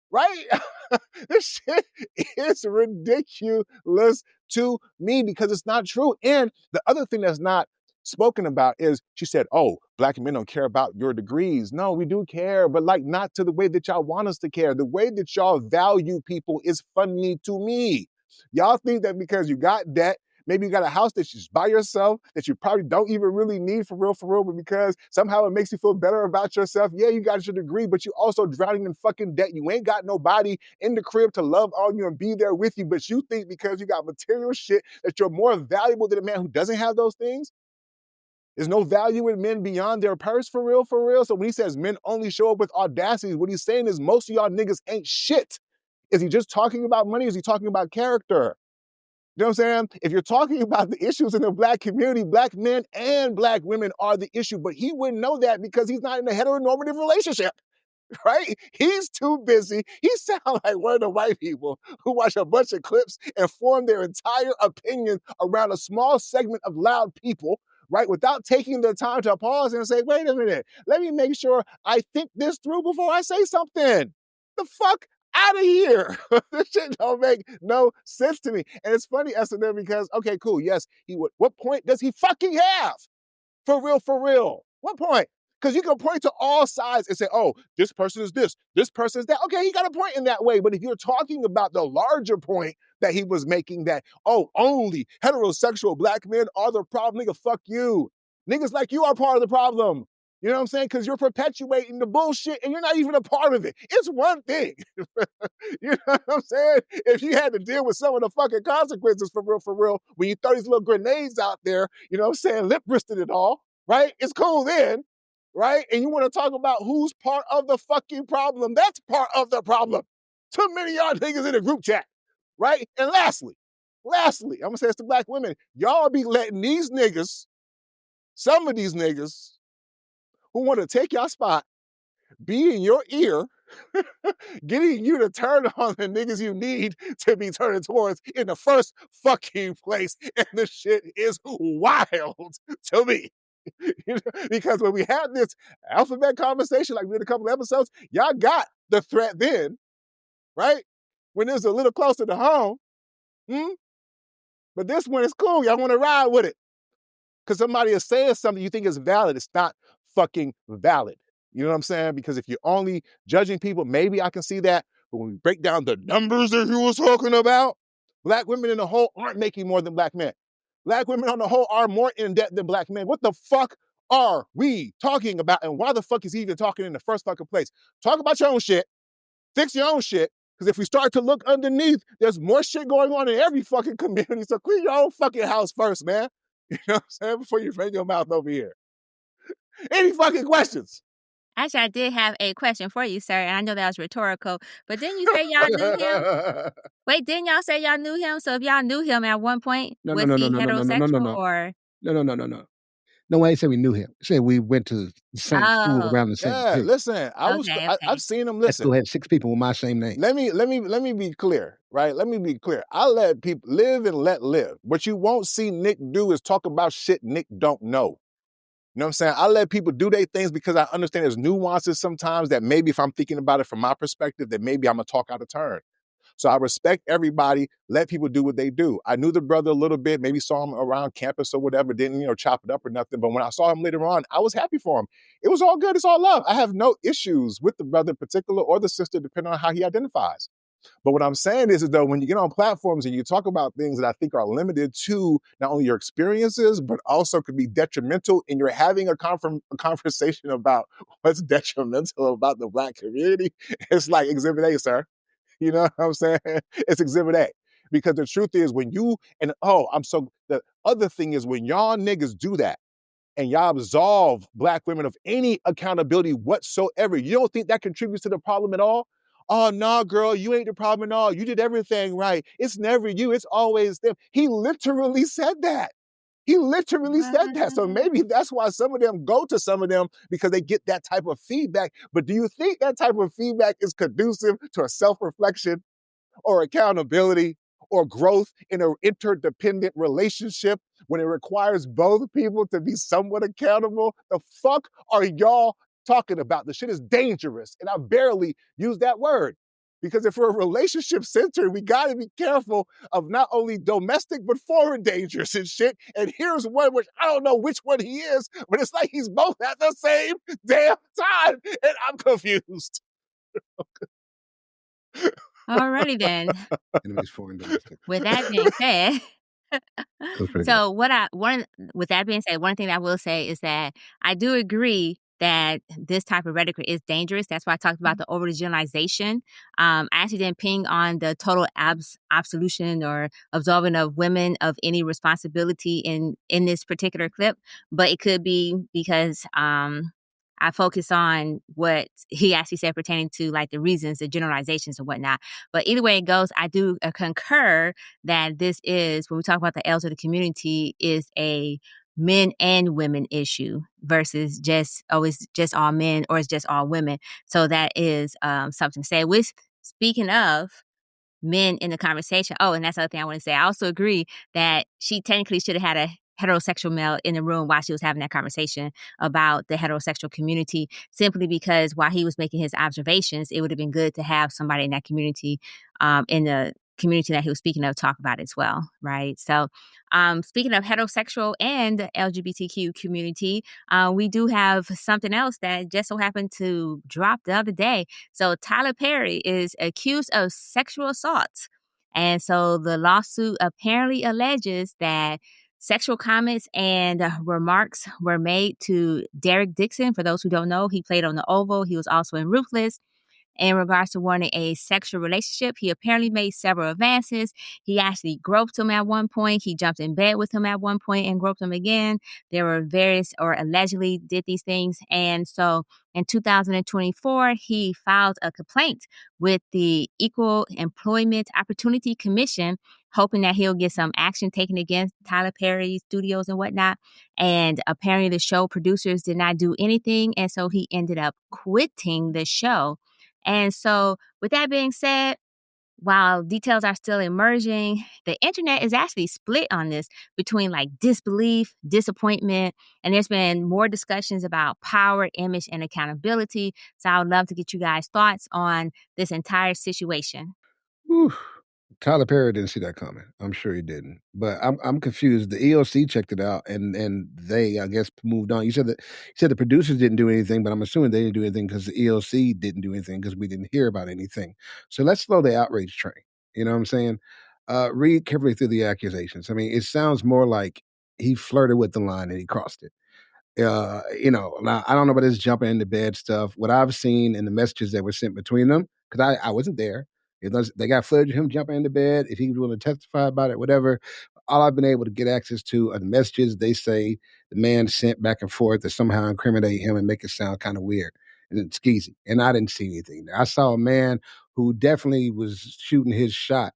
right? This shit is ridiculous to me because it's not true. And the other thing that's not spoken about is she said, oh, black men don't care about your degrees. No, we do care, but like not to the way that y'all want us to care. The way that y'all value people is funny to me. Y'all think that because you got debt, maybe you got a house that you just by yourself that you probably don't even really need for real, but because somehow it makes you feel better about yourself. Yeah, you got your degree, but you also drowning in fucking debt. You ain't got nobody in the crib to love on you and be there with you, but you think because you got material shit that you're more valuable than a man who doesn't have those things? There's no value in men beyond their purse for real, for real. So when he says men only show up with audacity, what he's saying is most of y'all niggas ain't shit. Is he just talking about money? Is he talking about character? You know what I'm saying? If you're talking about the issues in the black community, black men and black women are the issue, but he wouldn't know that because he's not in a heteronormative relationship. Right? He's too busy. He sounds like one of the white people who watch a bunch of clips and form their entire opinion around a small segment of loud people, right? Without taking the time to pause and say, wait a minute, let me make sure I think this through before I say something. The fuck out of here. This shit don't make no sense to me. And it's funny, Esther, because, okay, cool, yes, he would. What point does he fucking have? For real, for real. What point? Because you can point to all sides and say, oh, this person is this person is that. Okay, he got a point in that way. But if you're talking about the larger point that he was making that, oh, only heterosexual black men are the problem, nigga, fuck you. Niggas like you are part of the problem. You know what I'm saying? Because you're perpetuating the bullshit and you're not even a part of it. It's one thing. You know what I'm saying? If you had to deal with some of the fucking consequences for real, when you throw these little grenades out there, you know what I'm saying, lip wristed it all, right? It's cool then, right? And you want to talk about who's part of the fucking problem. That's part of the problem. Too many y'all niggas in a group chat, right? And lastly, I'm gonna say this to black women. Y'all be letting these niggas, some of these niggas who want to take y'all spot, be in your ear, getting you to turn on the niggas you need to be turning towards in the first fucking place. And this shit is wild to me. Because when we had this alphabet conversation, like we did a couple episodes, y'all got the threat then, right? When it was a little closer to home. But this one is cool. Y'all want to ride with it. Because somebody is saying something you think is valid. It's not fucking valid. You know what I'm saying? Because if you're only judging people, maybe I can see that. But when we break down the numbers that you were talking about, black women in the whole aren't making more than black men. Black women on the whole are more in debt than black men. What the fuck are we talking about? And why the fuck is he even talking in the first fucking place? Talk about your own shit. Fix your own shit. Because if we start to look underneath, there's more shit going on in every fucking community. So clean your own fucking house first, man. You know what I'm saying? Before you bring your mouth over here. Any fucking questions? Actually, I did have a question for you, sir, and I know that was rhetorical, but didn't you say y'all knew him? Wait, didn't y'all say y'all knew him? So if y'all knew him at one point, was he heterosexual or? No. No, I ain't say we knew him. I said we went to the same school around the same period. Listen, I've seen him. Listen, I still had 6 people with my same name. Let me be clear, right? Let me be clear. I let people live and let live. What you won't see Nick do is talk about shit Nick don't know. You know what I'm saying? I let people do their things because I understand there's nuances sometimes that maybe if I'm thinking about it from my perspective, that maybe I'm gonna talk out of turn. So I respect everybody. Let people do what they do. I knew the brother a little bit, maybe saw him around campus or whatever, didn't, chop it up or nothing. But when I saw him later on, I was happy for him. It was all good. It's all love. I have no issues with the brother in particular or the sister, depending on how he identifies. But what I'm saying is though, when you get on platforms and you talk about things that I think are limited to not only your experiences, but also could be detrimental, and you're having a conversation about what's detrimental about the Black community, it's like Exhibit A, sir. You know what I'm saying? It's Exhibit A. Because the truth is the other thing is when y'all niggas do that, and y'all absolve Black women of any accountability whatsoever, you don't think that contributes to the problem at all? Oh, no, girl, you ain't the problem at all. You did everything right. It's never you. It's always them. He literally said that. He literally said that. So maybe that's why some of them go to some of them, because they get that type of feedback. But do you think that type of feedback is conducive to a self-reflection or accountability or growth in an interdependent relationship when it requires both people to be somewhat accountable? The fuck are y'all talking about? The shit is dangerous. And I barely use that word. Because if we're relationship centered, we gotta be careful of not only domestic, but foreign dangers and shit. And here's one which I don't know which one he is, but it's like he's both at the same damn time. And I'm confused. Alrighty then. Enemies foreign domestic. With that being said, That was pretty good. so with that being said, one thing I will say is that I do agree that this type of rhetoric is dangerous. That's why I talked about the overgeneralization. I actually didn't ping on the total absolution or absolving of women of any responsibility in this particular clip, but it could be because I focus on what he actually said pertaining to like the reasons, the generalizations and whatnot. But either way it goes, I do concur that this is, when we talk about the L's of the community, is a men and women issue versus just, it's just all men or it's just all women. So that is something to say. With speaking of men in the conversation. Oh, and that's the other thing I want to say. I also agree that she technically should have had a heterosexual male in the room while she was having that conversation about the heterosexual community, simply because while he was making his observations, it would have been good to have somebody in that community, in the community that he was speaking of, talk about it as well, right? So speaking of heterosexual and the LGBTQ community, we do have something else that just so happened to drop the other day. So Tyler Perry is accused of sexual assault. And so the lawsuit apparently alleges that sexual comments and remarks were made to Derek Dixon. For those who don't know, he played on The Oval. He was also in Ruthless. In regards to wanting a sexual relationship, he apparently made several advances. He actually groped him at one point. He jumped in bed with him at one point and groped him again. There were various, or allegedly did these things. And so in 2024, he filed a complaint with the Equal Employment Opportunity Commission, hoping that he'll get some action taken against Tyler Perry Studios and whatnot. And apparently the show producers did not do anything. And so he ended up quitting the show. And so with that being said, while details are still emerging, the internet is actually split on this between like disbelief, disappointment, and there's been more discussions about power, image, and accountability. So I would love to get you guys' thoughts on this entire situation. Whew. Tyler Perry didn't see that coming. I'm sure he didn't. But I'm confused. The EOC checked it out, and they, I guess, moved on. You said the producers didn't do anything, but I'm assuming they didn't do anything because the EOC didn't do anything because we didn't hear about anything. So let's slow the outrage train. You know what I'm saying? Read carefully through the accusations. I mean, it sounds more like he flirted with the line and he crossed it. Now, I don't know about this jumping into bed stuff. What I've seen in the messages that were sent between them, because I wasn't there. They got footage of him jumping into bed. If he was willing to testify about it, whatever. All I've been able to get access to are the messages they say the man sent back and forth to somehow incriminate him and make it sound kind of weird and skeezy. And I didn't see anything there. I saw a man who definitely was shooting his shot.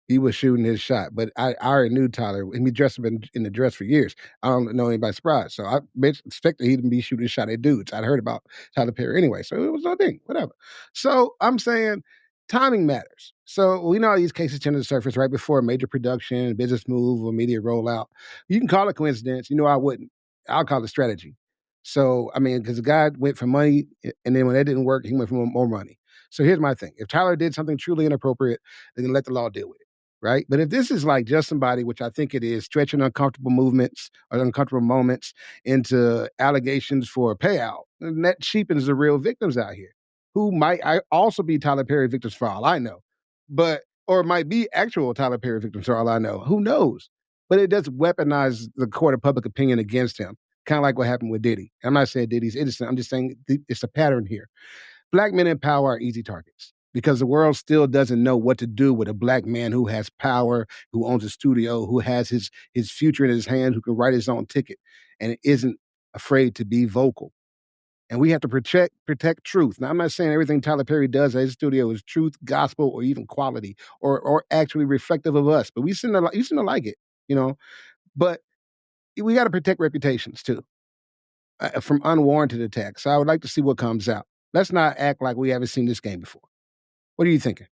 He was shooting his shot, but I already knew Tyler. He dressed up in the dress for years. I don't know anybody surprised. So I expected he to be shooting his shot at dudes. I'd heard about Tyler Perry anyway, so it was no thing, whatever. So I'm saying timing matters. So we know these cases tend to surface right before a major production, business move, or media rollout. You can call it coincidence. I wouldn't. I'll call it strategy. So, I mean, because the guy went for money, and then when that didn't work, he went for more money. So here's my thing. If Tyler did something truly inappropriate, then let the law deal with it, right? But if this is like just somebody, which I think it is, stretching uncomfortable movements or uncomfortable moments into allegations for a payout, then that cheapens the real victims out here, who might also be Tyler Perry victims for all I know. But, or it might be actual Tyler Perry victims for all I know. Who knows? But it does weaponize the court of public opinion against him, kind of like what happened with Diddy. I'm not saying Diddy's innocent. I'm just saying it's a pattern here. Black men in power are easy targets because the world still doesn't know what to do with a black man who has power, who owns a studio, who has his future in his hands, who can write his own ticket, and isn't afraid to be vocal. And we have to protect truth. Now, I'm not saying everything Tyler Perry does at his studio is truth, gospel, or even quality, or actually reflective of us. But you seem to like it, you know. But we got to protect reputations too from unwarranted attacks. So I would like to see what comes out. Let's not act like we haven't seen this game before. What are you thinking?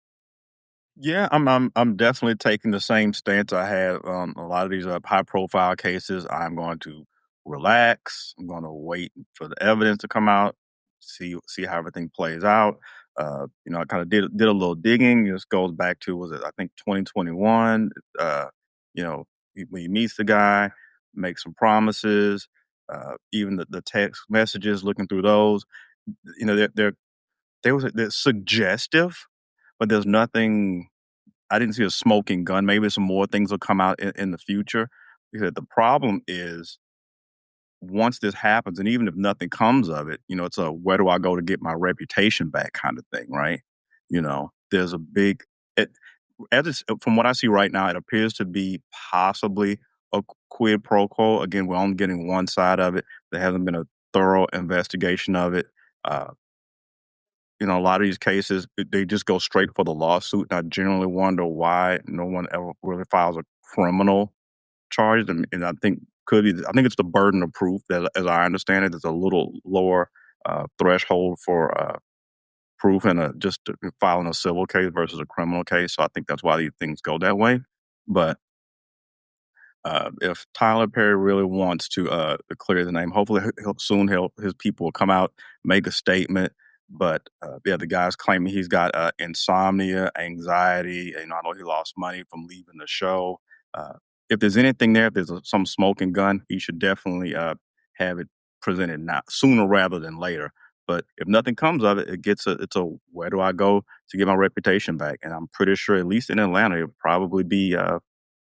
Yeah, I'm definitely taking the same stance I had on a lot of these high profile cases. I'm going to relax. I'm going to wait for the evidence to come out, see how everything plays out. I kind of did a little digging. This goes back to, was it, I think, 2021. You know, when he meets the guy, makes some promises. Even the text messages, looking through those, they're suggestive, but there's nothing. I didn't see a smoking gun. Maybe some more things will come out in the future. Because the problem is, once this happens, and even if nothing comes of it, it's a where do I go to get my reputation back kind of thing, right? There's a big, it, from what I see right now, it appears to be possibly a quid pro quo. Again, we're only getting one side of it. There hasn't been a thorough investigation of it. Uh, a lot of these cases, they just go straight for the lawsuit. And I generally wonder why no one ever really files a criminal charge. And I think it's the burden of proof that, as I understand it, is a little lower threshold for proof in just filing a civil case versus a criminal case. So I think that's why these things go that way. But if Tyler Perry really wants to clear the name, hopefully his people will come out, make a statement. But the guy's claiming he's got insomnia, anxiety. I know he lost money from leaving the show. If there's anything there, if there's some smoking gun, he should definitely have it presented now, sooner rather than later. But if nothing comes of it, it's a where do I go to get my reputation back? And I'm pretty sure, at least in Atlanta, it'll probably be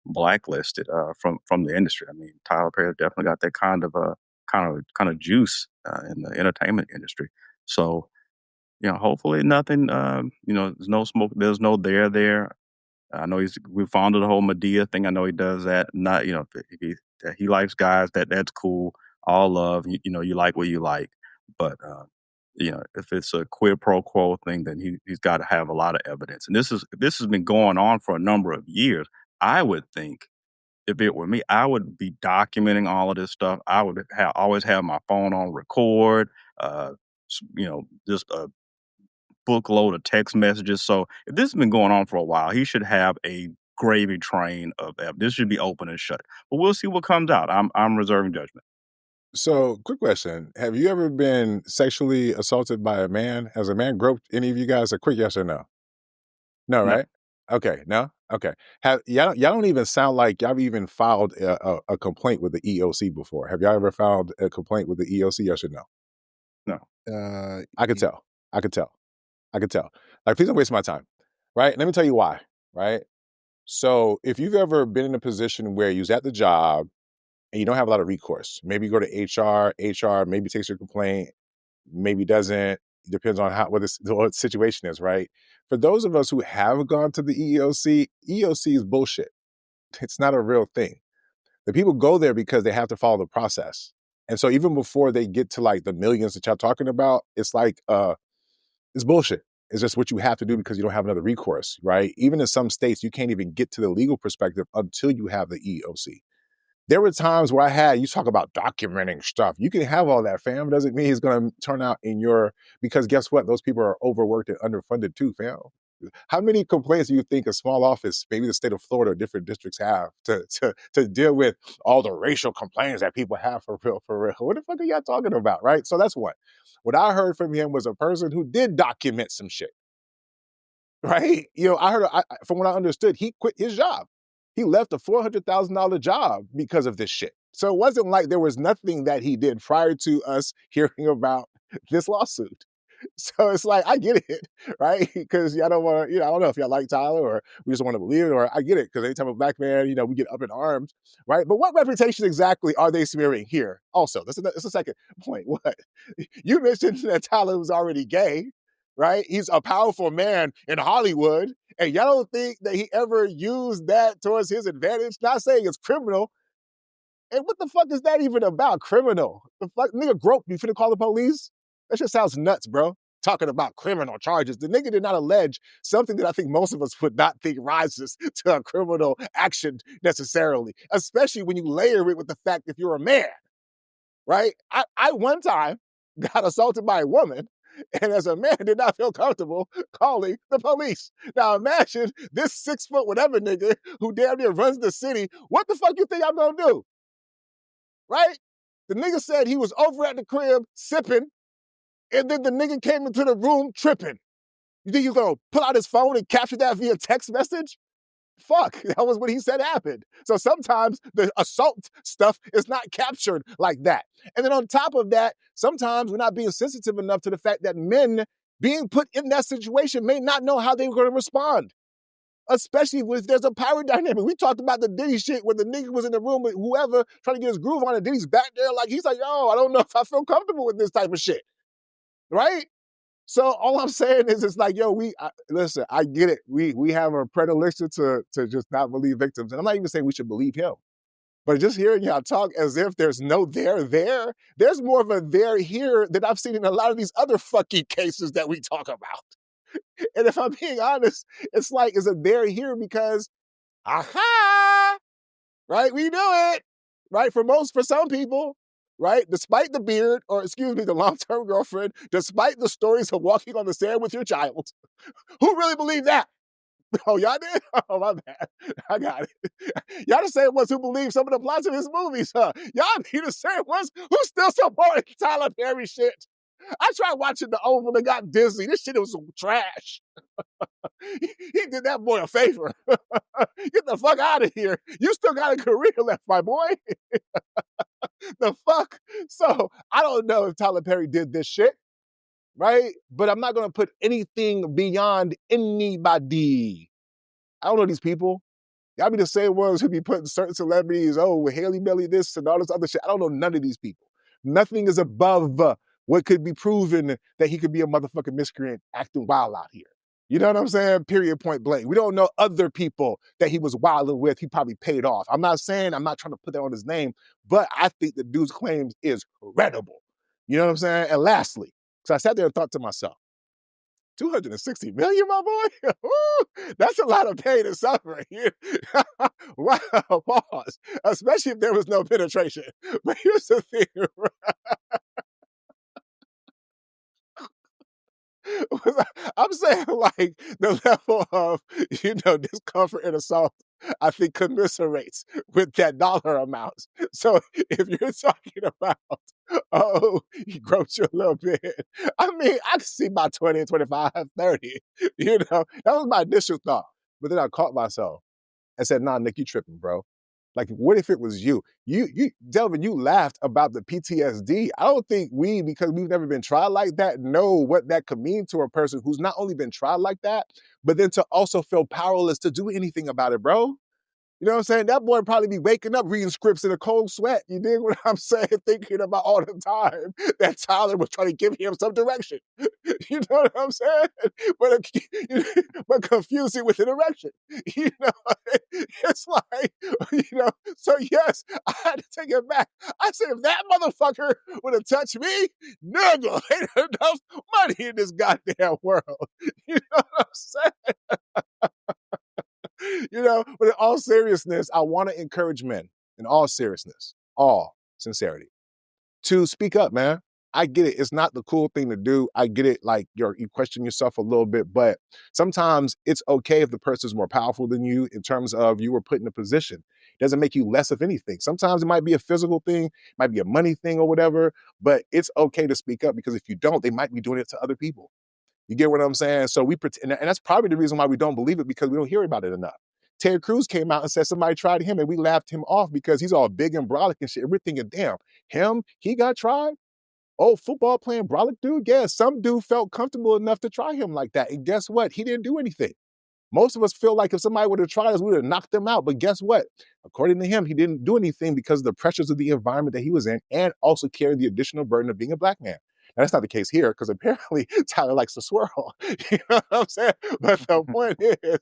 blacklisted from the industry. I mean, Tyler Perry definitely got that kind of juice in the entertainment industry. So, hopefully nothing. There's no smoke. There's no there. I know we fond of the whole Medea thing. I know he does that. Not if he likes guys, that's cool. All love. You like what you like, but if it's a quid pro quo thing, then he's got to have a lot of evidence. And this has been going on for a number of years. I would think, if it were me, I would be documenting all of this stuff. I would always have my phone on record. Just a bookload of text messages. So if this has been going on for a while, he should have a gravy train of evidence. This should be open and shut. But we'll see what comes out. I'm reserving judgment. So, quick question. Have you ever been sexually assaulted by a man? Has a man groped any of you guys? A quick yes or no? No, No, right? Okay, no? Okay. Y'all don't even sound like y'all even filed a complaint with the EOC before. Have y'all ever filed a complaint with the EOC, yes or no? no. I could tell. I could tell. I could tell. Like, please don't waste my time. Right? Let me tell you why. Right? So, if you've ever been in a position where you're at the job and you don't have a lot of recourse, maybe you go to HR maybe takes your complaint, maybe doesn't. Depends on what the situation is, right? For those of us who have gone to the EOC is bullshit. It's not a real thing. The people go there because they have to follow the process. And so even before they get to like the millions that y'all talking about, it's like it's bullshit. It's just what you have to do because you don't have another recourse, right? Even in some states, you can't even get to the legal perspective until you have the EOC. There were times where you talk about documenting stuff. You can have all that, fam. Doesn't mean it's going to turn out because guess what? Those people are overworked and underfunded too, fam. How many complaints do you think a small office, maybe the state of Florida or different districts have to deal with all the racial complaints that people have for real, for real? What the fuck are y'all talking about, right? So that's what. What I heard from him was a person who did document some shit, right? You know, from what I understood, he quit his job. He left a $400,000 job because of this shit. So it wasn't like there was nothing that he did prior to us hearing about this lawsuit. So it's like, I get it, right? Because y'all don't want to, I don't know if y'all like Tyler or we just want to believe it, or I get it, because anytime a black man, we get up in arms, right? But what reputation exactly are they smearing here? Also, that's a second point. What? You mentioned that Tyler was already gay, right? He's a powerful man in Hollywood, and y'all don't think that he ever used that towards his advantage? Not saying it's criminal. And what the fuck is that even about? Criminal? The fuck, nigga groped you finna call the police? That shit sounds nuts, bro. Talking about criminal charges. The nigga did not allege something that I think most of us would not think rises to a criminal action necessarily, especially when you layer it with the fact if you're a man, right? I one time got assaulted by a woman, and as a man did not feel comfortable calling the police. Now imagine this 6 foot whatever nigga who damn near runs the city. What the fuck you think I'm gonna do? Right? The nigga said he was over at the crib sipping, and then the nigga came into the room tripping. You think he's gonna pull out his phone and capture that via text message? Fuck, that was what he said happened. So sometimes the assault stuff is not captured like that. And then on top of that, sometimes we're not being sensitive enough to the fact that men being put in that situation may not know how they were gonna respond. Especially if there's a power dynamic. We talked about the Diddy shit when the nigga was in the room with whoever trying to get his groove on, and Diddy's back there like, he's like, yo, I don't know if I feel comfortable with this type of shit, right? So all I'm saying is, it's like, yo, listen, I get it. We have a predilection to just not believe victims. And I'm not even saying we should believe him. But just hearing y'all talk as if there's no there, there's more of a there here than I've seen in a lot of these other fucking cases that we talk about. And if I'm being honest, it's like, is it there here because, aha, right? We do it, right? For some people, right? Despite the beard, or excuse me, the long-term girlfriend, despite the stories of walking on the sand with your child, who really believed that? Oh, y'all did? Oh, my bad. I got it. Y'all the same ones who believe some of the plots of his movies, huh? Y'all be the same ones who still support Tyler Perry shit. I tried watching The Oval and got dizzy. This shit was some trash. He did that boy a favor. Get the fuck out of here. You still got a career left, my boy. The fuck? So I don't know if Tyler Perry did this shit, right? But I'm not going to put anything beyond anybody. I don't know these people. Y'all be the same ones who be putting certain celebrities, with Haley Bailey this and all this other shit. I don't know none of these people. Nothing is above what could be proven that he could be a motherfucking miscreant acting wild out here. You know what I'm saying? Period, point blank. We don't know other people that he was wilding with. He probably paid off. I'm not trying to put that on his name, but I think the dude's claims is credible. You know what I'm saying? And lastly, so I sat there and thought to myself, 260 million, my boy? Ooh, that's a lot of pain and suffering. Wow, pause. Especially if there was no penetration. But here's the thing, I'm saying, like, the level of, discomfort and assault, I think commiserates with that dollar amount. So if you're talking about, he groped you a little bit, I mean, I can see about 20, 25, 30, that was my initial thought. But then I caught myself and said, nah, Nick, you tripping, bro. Like, what if it was you? Delvin, you laughed about the PTSD. I don't think because we've never been tried like that, know what that could mean to a person who's not only been tried like that, but then to also feel powerless to do anything about it, bro. You know what I'm saying? That boy probably be waking up reading scripts in a cold sweat. You dig what I'm saying? Thinking about all the time that Tyler was trying to give him some direction. You know what I'm saying? But confusing with an erection. It's like, so yes, I had to take it back. I said, if that motherfucker would have touched me, nigga, ain't enough money in this goddamn world. You know what I'm saying? But in all seriousness, I want to encourage men, in all seriousness, all sincerity, to speak up, man. I get it. It's not the cool thing to do. I get it. Like you question yourself a little bit, but sometimes it's okay if the person's more powerful than you in terms of you were put in a position. It doesn't make you less of anything. Sometimes it might be a physical thing, it might be a money thing or whatever, but it's okay to speak up because if you don't, they might be doing it to other people. You get what I'm saying? So we pretend, and that's probably the reason why we don't believe it, because we don't hear about it enough. Ted Cruz came out and said somebody tried him, and we laughed him off because he's all big and brolic and shit. And we're thinking, damn, he got tried? Oh, football playing brolic dude? Yeah, some dude felt comfortable enough to try him like that. And guess what? He didn't do anything. Most of us feel like if somebody would have tried us, we would have knocked them out. But guess what? According to him, he didn't do anything because of the pressures of the environment that he was in and also carried the additional burden of being a black man. Now, that's not the case here because apparently Tyler likes to swirl. You know what I'm saying? But the point is,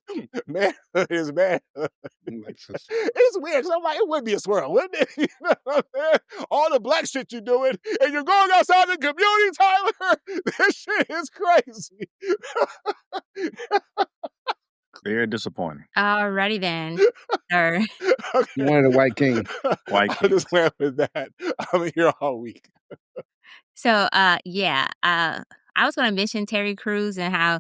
manhood is manhood. It's weird because I'm like, it would be a swirl, wouldn't it? You know what I'm saying? All the black shit you're doing and you're going outside the community, Tyler. This shit is crazy. Very disappointing. Alrighty then, sir. Okay. You wanted a white king. White I just went with that. I'm here all week. So, I was going to mention Terry Crews and how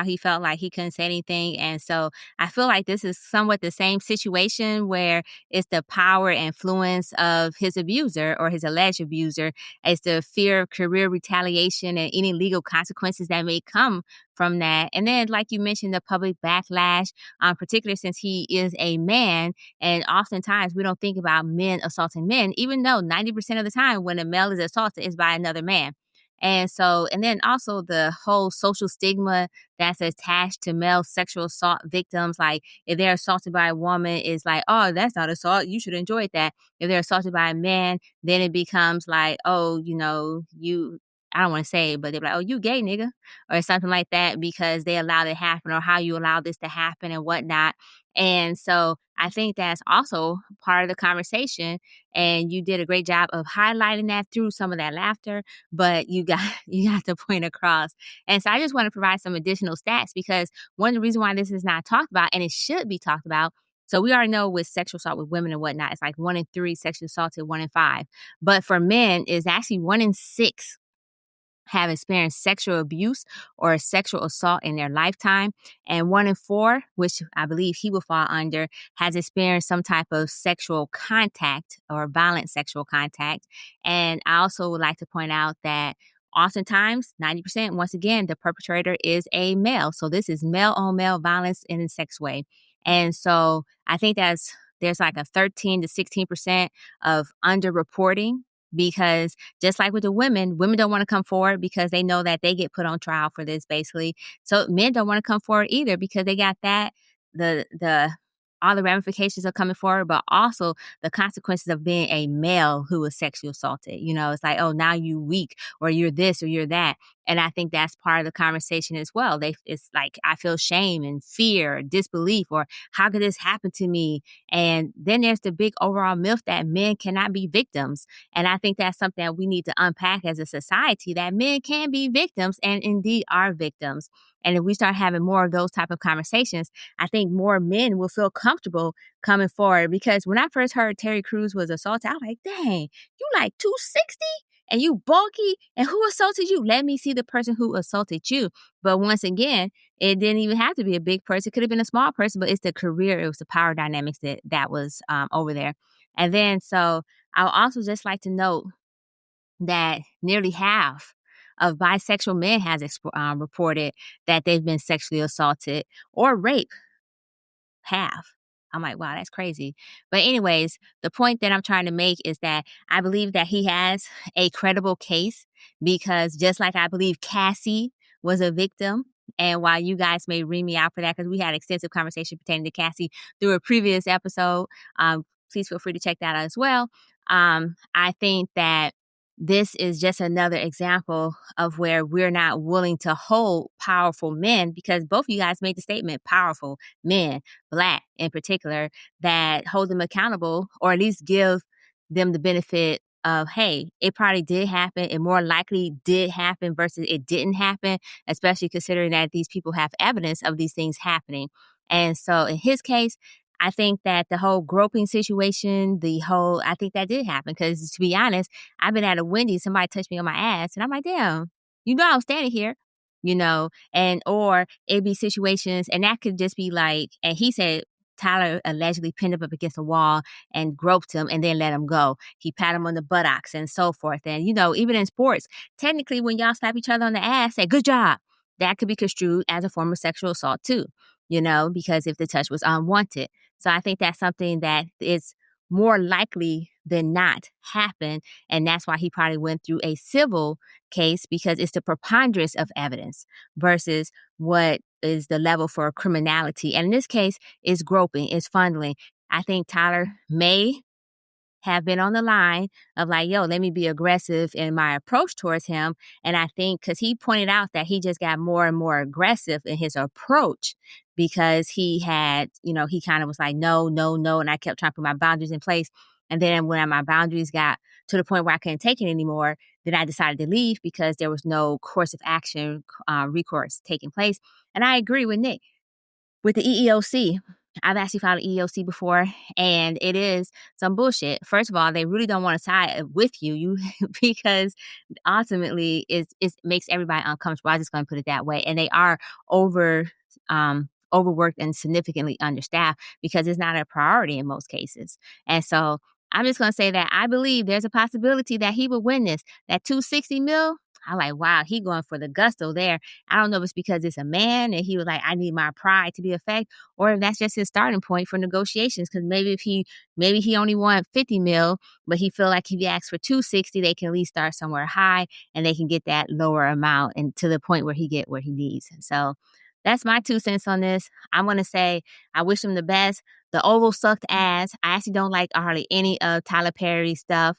he felt like he couldn't say anything. And so I feel like this is somewhat the same situation where it's the power and influence of his abuser or his alleged abuser. It's the fear of career retaliation and any legal consequences that may come from that. And then, like you mentioned, the public backlash, particularly since he is a man. And oftentimes we don't think about men assaulting men, even though 90% of the time when a male is assaulted, it's by another man. And then also the whole social stigma that's attached to male sexual assault victims. Like if they're assaulted by a woman, it's like, oh, that's not assault. You should enjoy that. If they're assaulted by a man, then it becomes like, oh, I don't want to say it, but they're like, oh, you gay nigga or something like that because they allowed it to happen or how you allowed this to happen and whatnot. And so I think that's also part of the conversation. And you did a great job of highlighting that through some of that laughter, but you got the point across. And so I just want to provide some additional stats because one of the reasons why this is not talked about, and it should be talked about. So we already know with sexual assault with women and whatnot, it's like 1 in 3 sexually assaulted, 1 in 5. But for men, it's actually 1 in 6 have experienced sexual abuse or sexual assault in their lifetime. And 1 in 4, which I believe he will fall under, has experienced some type of sexual contact or violent sexual contact. And I also would like to point out that oftentimes, 90%, once again, the perpetrator is a male. So this is male on male violence in a sex way. And so I think there's like a 13 to 16% of underreporting because just like with the women don't want to come forward because they know that they get put on trial for this basically. So men don't want to come forward either because they got that, the all the ramifications of coming forward, but also the consequences of being a male who was sexually assaulted. It's like, oh, now you weak or you're this or you're that. And I think that's part of the conversation as well. It's like, I feel shame and fear, disbelief, or how could this happen to me? And then there's the big overall myth that men cannot be victims. And I think that's something that we need to unpack as a society, that men can be victims and indeed are victims. And if we start having more of those type of conversations, I think more men will feel comfortable coming forward. Because when I first heard Terry Crews was assaulted, I was like, dang, you like 260? And you bulky, and who assaulted you? Let me see the person who assaulted you. But once again, it didn't even have to be a big person. It could have been a small person, but it's the career, it was the power dynamics that was over there. And then, so I would also just like to note that nearly half of bisexual men has reported that they've been sexually assaulted or raped. Half. I'm like, wow, that's crazy. But anyways, the point that I'm trying to make is that I believe that he has a credible case because just like I believe Cassie was a victim, and while you guys may read me out for that because we had extensive conversation pertaining to Cassie through a previous episode, please feel free to check that out as well. I think that this is just another example of where we're not willing to hold powerful men because both of you guys made the statement, powerful men, Black in particular, that hold them accountable or at least give them the benefit of, hey, it probably did happen. It more likely did happen versus it didn't happen, especially considering that these people have evidence of these things happening. And so in his case, I think that the whole groping situation, I think that did happen because to be honest, I've been at a Wendy's, somebody touched me on my ass and I'm like, damn, I was standing here, or it'd be situations and that could just be like, and he said, Tyler allegedly pinned him up against a wall and groped him and then let him go. He pat him on the buttocks and so forth. And, even in sports, technically when y'all slap each other on the ass, say, good job. That could be construed as a form of sexual assault too, because if the touch was unwanted. So I think that's something that is more likely than not happen. And that's why he probably went through a civil case because it's the preponderance of evidence versus what is the level for criminality. And in this case, it's groping, it's fondling. I think Tyler may have been on the line of like, yo, let me be aggressive in my approach towards him. And I think because he pointed out that he just got more and more aggressive in his approach because he had, he kind of was like, no, no, no. And I kept trying to put my boundaries in place. And then when my boundaries got to the point where I couldn't take it anymore, then I decided to leave because there was no course of action, recourse taking place. And I agree with Nick. With the EEOC, I've actually filed an EEOC before, and it is some bullshit. First of all, they really don't want to side with you because ultimately it makes everybody uncomfortable. I'm just going to put it that way. And they are overworked and significantly understaffed because it's not a priority in most cases. And so I'm just going to say that I believe there's a possibility that he would win this. That 260 mil, I'm like, wow, he going for the gusto there. I don't know if it's because it's a man and he was like, I need my pride to be effect, or if that's just his starting point for negotiations. Because maybe he only want 50 mil, but he feel like if he asks for 260, they can at least start somewhere high and they can get that lower amount and to the point where he get where he needs. So that's my 2 cents on this. I'm going to say I wish him the best. The Oval sucked ass. I actually don't like hardly any of Tyler Perry's stuff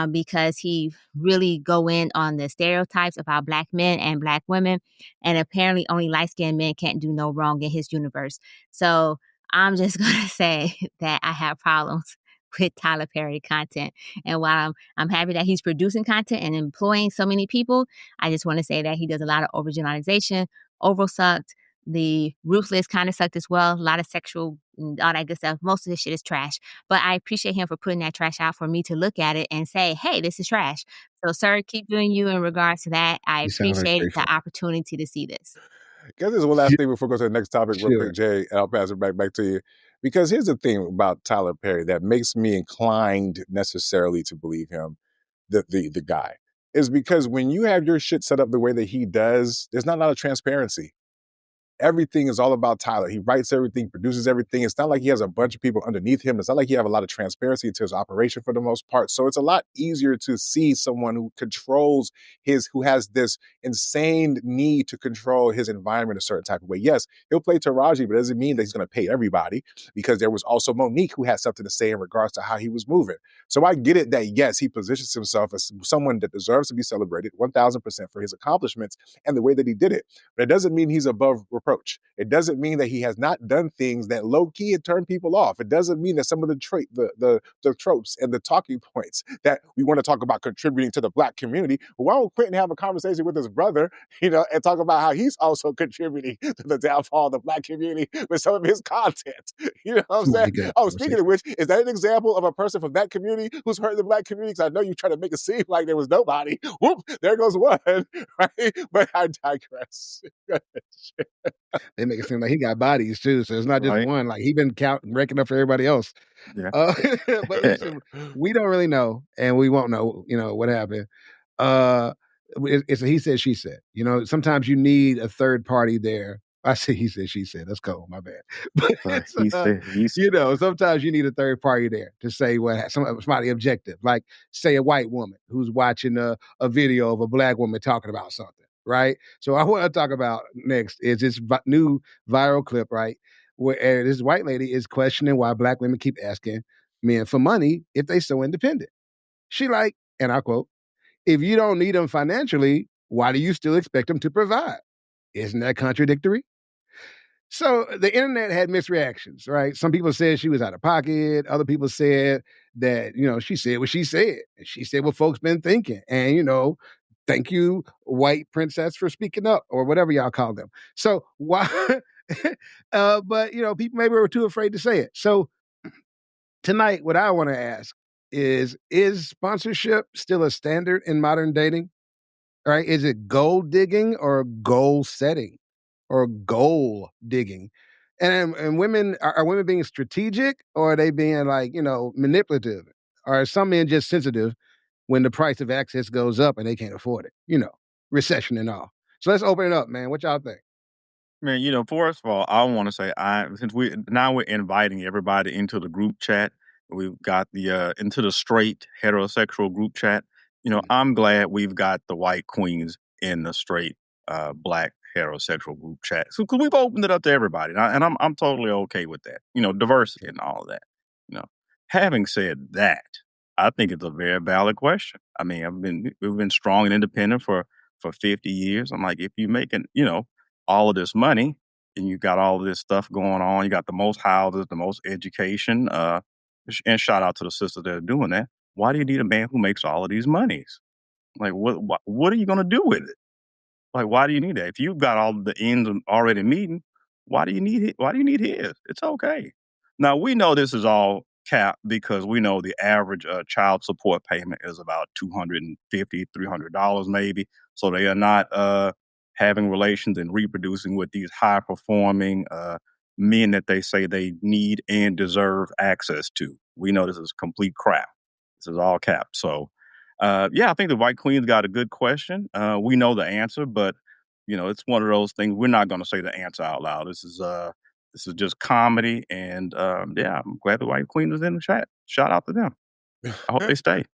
because he really go in on the stereotypes about Black men and Black women. And apparently only light-skinned men can't do no wrong in his universe. So I'm just going to say that I have problems with Tyler Perry content. And while I'm happy that he's producing content and employing so many people, I just want to say that he does a lot of overgeneralization. Oval sucked. The Ruthless kind of sucked as well. A lot of sexual and all that good stuff. Most of this shit is trash. But I appreciate him for putting that trash out for me to look at it and say, hey, this is trash. So, sir, keep doing you in regards to that. I You sound very appreciate the straightforward. opportunity to see this. Guys, there's one last thing before we go to the next topic real Sure. quick, Jay, and I'll pass it back to you. Because here's the thing about Tyler Perry that makes me inclined necessarily to believe him, the guy, is because when you have your shit set up the way that he does, there's not a lot of transparency. Everything is all about Tyler. He writes everything, produces everything. It's not like he has a bunch of people underneath him. It's not like he have a lot of transparency to his operation for the most part. So it's a lot easier to see someone who who has this insane need to control his environment a certain type of way. Yes, he'll play Taraji, but it doesn't mean that he's going to pay everybody because there was also Monique who had something to say in regards to how he was moving. So I get it that, yes, he positions himself as someone that deserves to be celebrated 1,000% for his accomplishments and the way that he did it. But it doesn't mean he's above reproach. It doesn't mean that he has not done things that low-key had turned people off. It doesn't mean that some of the tropes and the talking points that we want to talk about contributing to the Black community. Why don't Quentin have a conversation with his brother, and talk about how he's also contributing to the downfall of the Black community with some of his content? You know what I'm saying? Oh, speaking of which, is that an example of a person from that community who's hurting the Black community? Because I know you try to make it seem like there was nobody. Whoop, there goes one, right? But I digress. They make it seem like he got bodies too, so it's not just Right. one. Like he been ranking up for everybody else. Yeah. But listen, we don't really know, and we won't know. What happened. It's a he said, she said. Sometimes you need a third party there. I say he said, she said. That's cold. My bad. But He said, sometimes you need a third party there to say somebody objective, like say a white woman who's watching a video of a Black woman talking about something. Right. So I want to talk about next is this new viral clip, right? Where this white lady is questioning why Black women keep asking men for money if they so independent. She like, and I quote, if you don't need them financially, why do you still expect them to provide? Isn't that contradictory? So the internet had mixed reactions, right? Some people said she was out of pocket. Other people said that, she said what she said. And she said what folks been thinking. And, thank you, white princess, for speaking up or whatever y'all call them. So why But people maybe were too afraid to say it. So tonight, what I want to ask is sponsorship still a standard in modern dating? Right? Is it gold digging or goal setting or goal digging? And women are women being strategic, or are they being manipulative? Or are some men just sensitive when the price of access goes up and they can't afford it? Recession and all. So let's open it up, man. What y'all think? Man, first of all, I want to say since we're inviting everybody into the group chat, we've got the into the straight heterosexual group chat. I'm glad we've got the white queens in the straight black heterosexual group chat. So 'cause we've opened it up to everybody, and I'm totally okay with that. Diversity and all of that. You know, Having said that, I think it's a very valid question. I mean, we've been strong and independent for 50 years. I'm like, if you're making, all of this money and you got all of this stuff going on, you got the most houses, the most education, and shout out to the sisters that are doing that. Why do you need a man who makes all of these monies? Like, what are you going to do with it? Like, why do you need that? If you've got all the ends already meeting, why do you need it? Why do you need his? It's okay. Now we know this is all cap because we know the average child support payment is about $250, $300 maybe. So they are not having relations and reproducing with these high performing men that they say they need and deserve access to. We know this is complete crap. This is all cap. So yeah, I think the White Queen's got a good question. We know the answer, but it's one of those things. We're not going to say the answer out loud. This is just comedy, and yeah, I'm glad the White Queen is in the chat. Shout out to them. I hope they stay.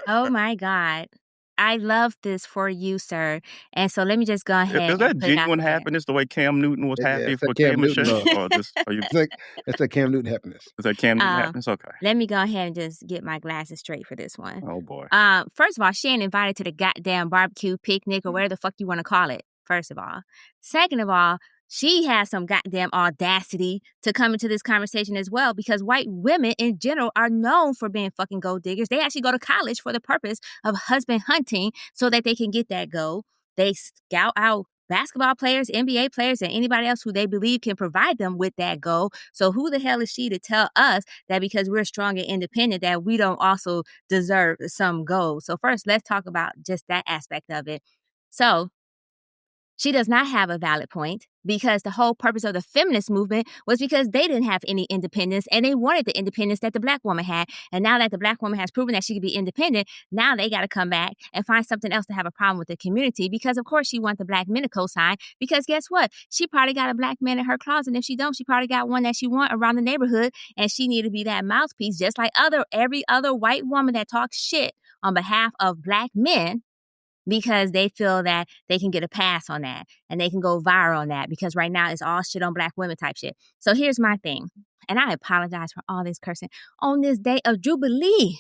Oh my God. I love this for you, sir. And so let me just go ahead Is and that put it out genuine there. happiness the way Cam Newton was Yeah, happy it's that for Cam Kim Newton Michelle? love. Or just are you? It's that Cam Newton happiness. Is that Cam Newton happiness? Okay. Let me go ahead and just get my glasses straight for this one. Oh boy. First of all, she ain't invited to the goddamn barbecue, picnic, or whatever the fuck you want to call it. First of all. Second of all, she has some goddamn audacity to come into this conversation as well, because white women in general are known for being fucking gold diggers. They actually go to college for the purpose of husband hunting so that they can get that gold. They scout out basketball players, NBA players, and anybody else who they believe can provide them with that goal. So who the hell is she to tell us that because we're strong and independent that we don't also deserve some gold? So first, let's talk about just that aspect of it. So she does not have a valid point, because the whole purpose of the feminist movement was because they didn't have any independence and they wanted the independence that the black woman had. And now that the black woman has proven that she can be independent, now they got to come back and find something else to have a problem with the community, because of course she wants the black men to co-sign, because guess what? She probably got a black man in her closet. And if she don't, she probably got one that she want around the neighborhood, and she need to be that mouthpiece, just like every other white woman that talks shit on behalf of black men, because they feel that they can get a pass on that and they can go viral on that, because right now it's all shit on black women type shit. So here's my thing, and I apologize for all this cursing on this day of Jubilee,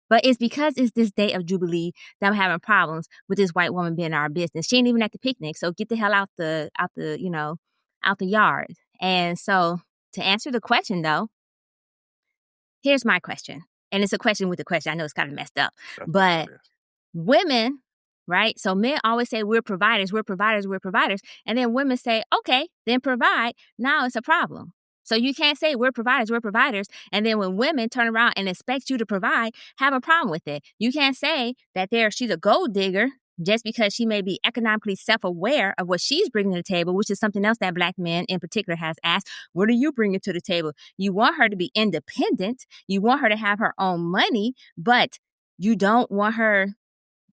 but it's because it's this day of Jubilee that I'm having problems with this white woman being in our business. She ain't even at the picnic, so get the hell out the yard. And so to answer the question though, here's my question, and it's a question with a question. I know it's kind of messed up, but women, right? So men always say we're providers, we're providers, we're providers. And then women say, okay, then provide. Now it's a problem. So you can't say we're providers. And then when women turn around and expect you to provide, have a problem with it. You can't say that she's a gold digger just because she may be economically self-aware of what she's bringing to the table, which is something else that black men in particular has asked. What are you bringing to the table? You want her to be independent. You want her to have her own money, but you don't want her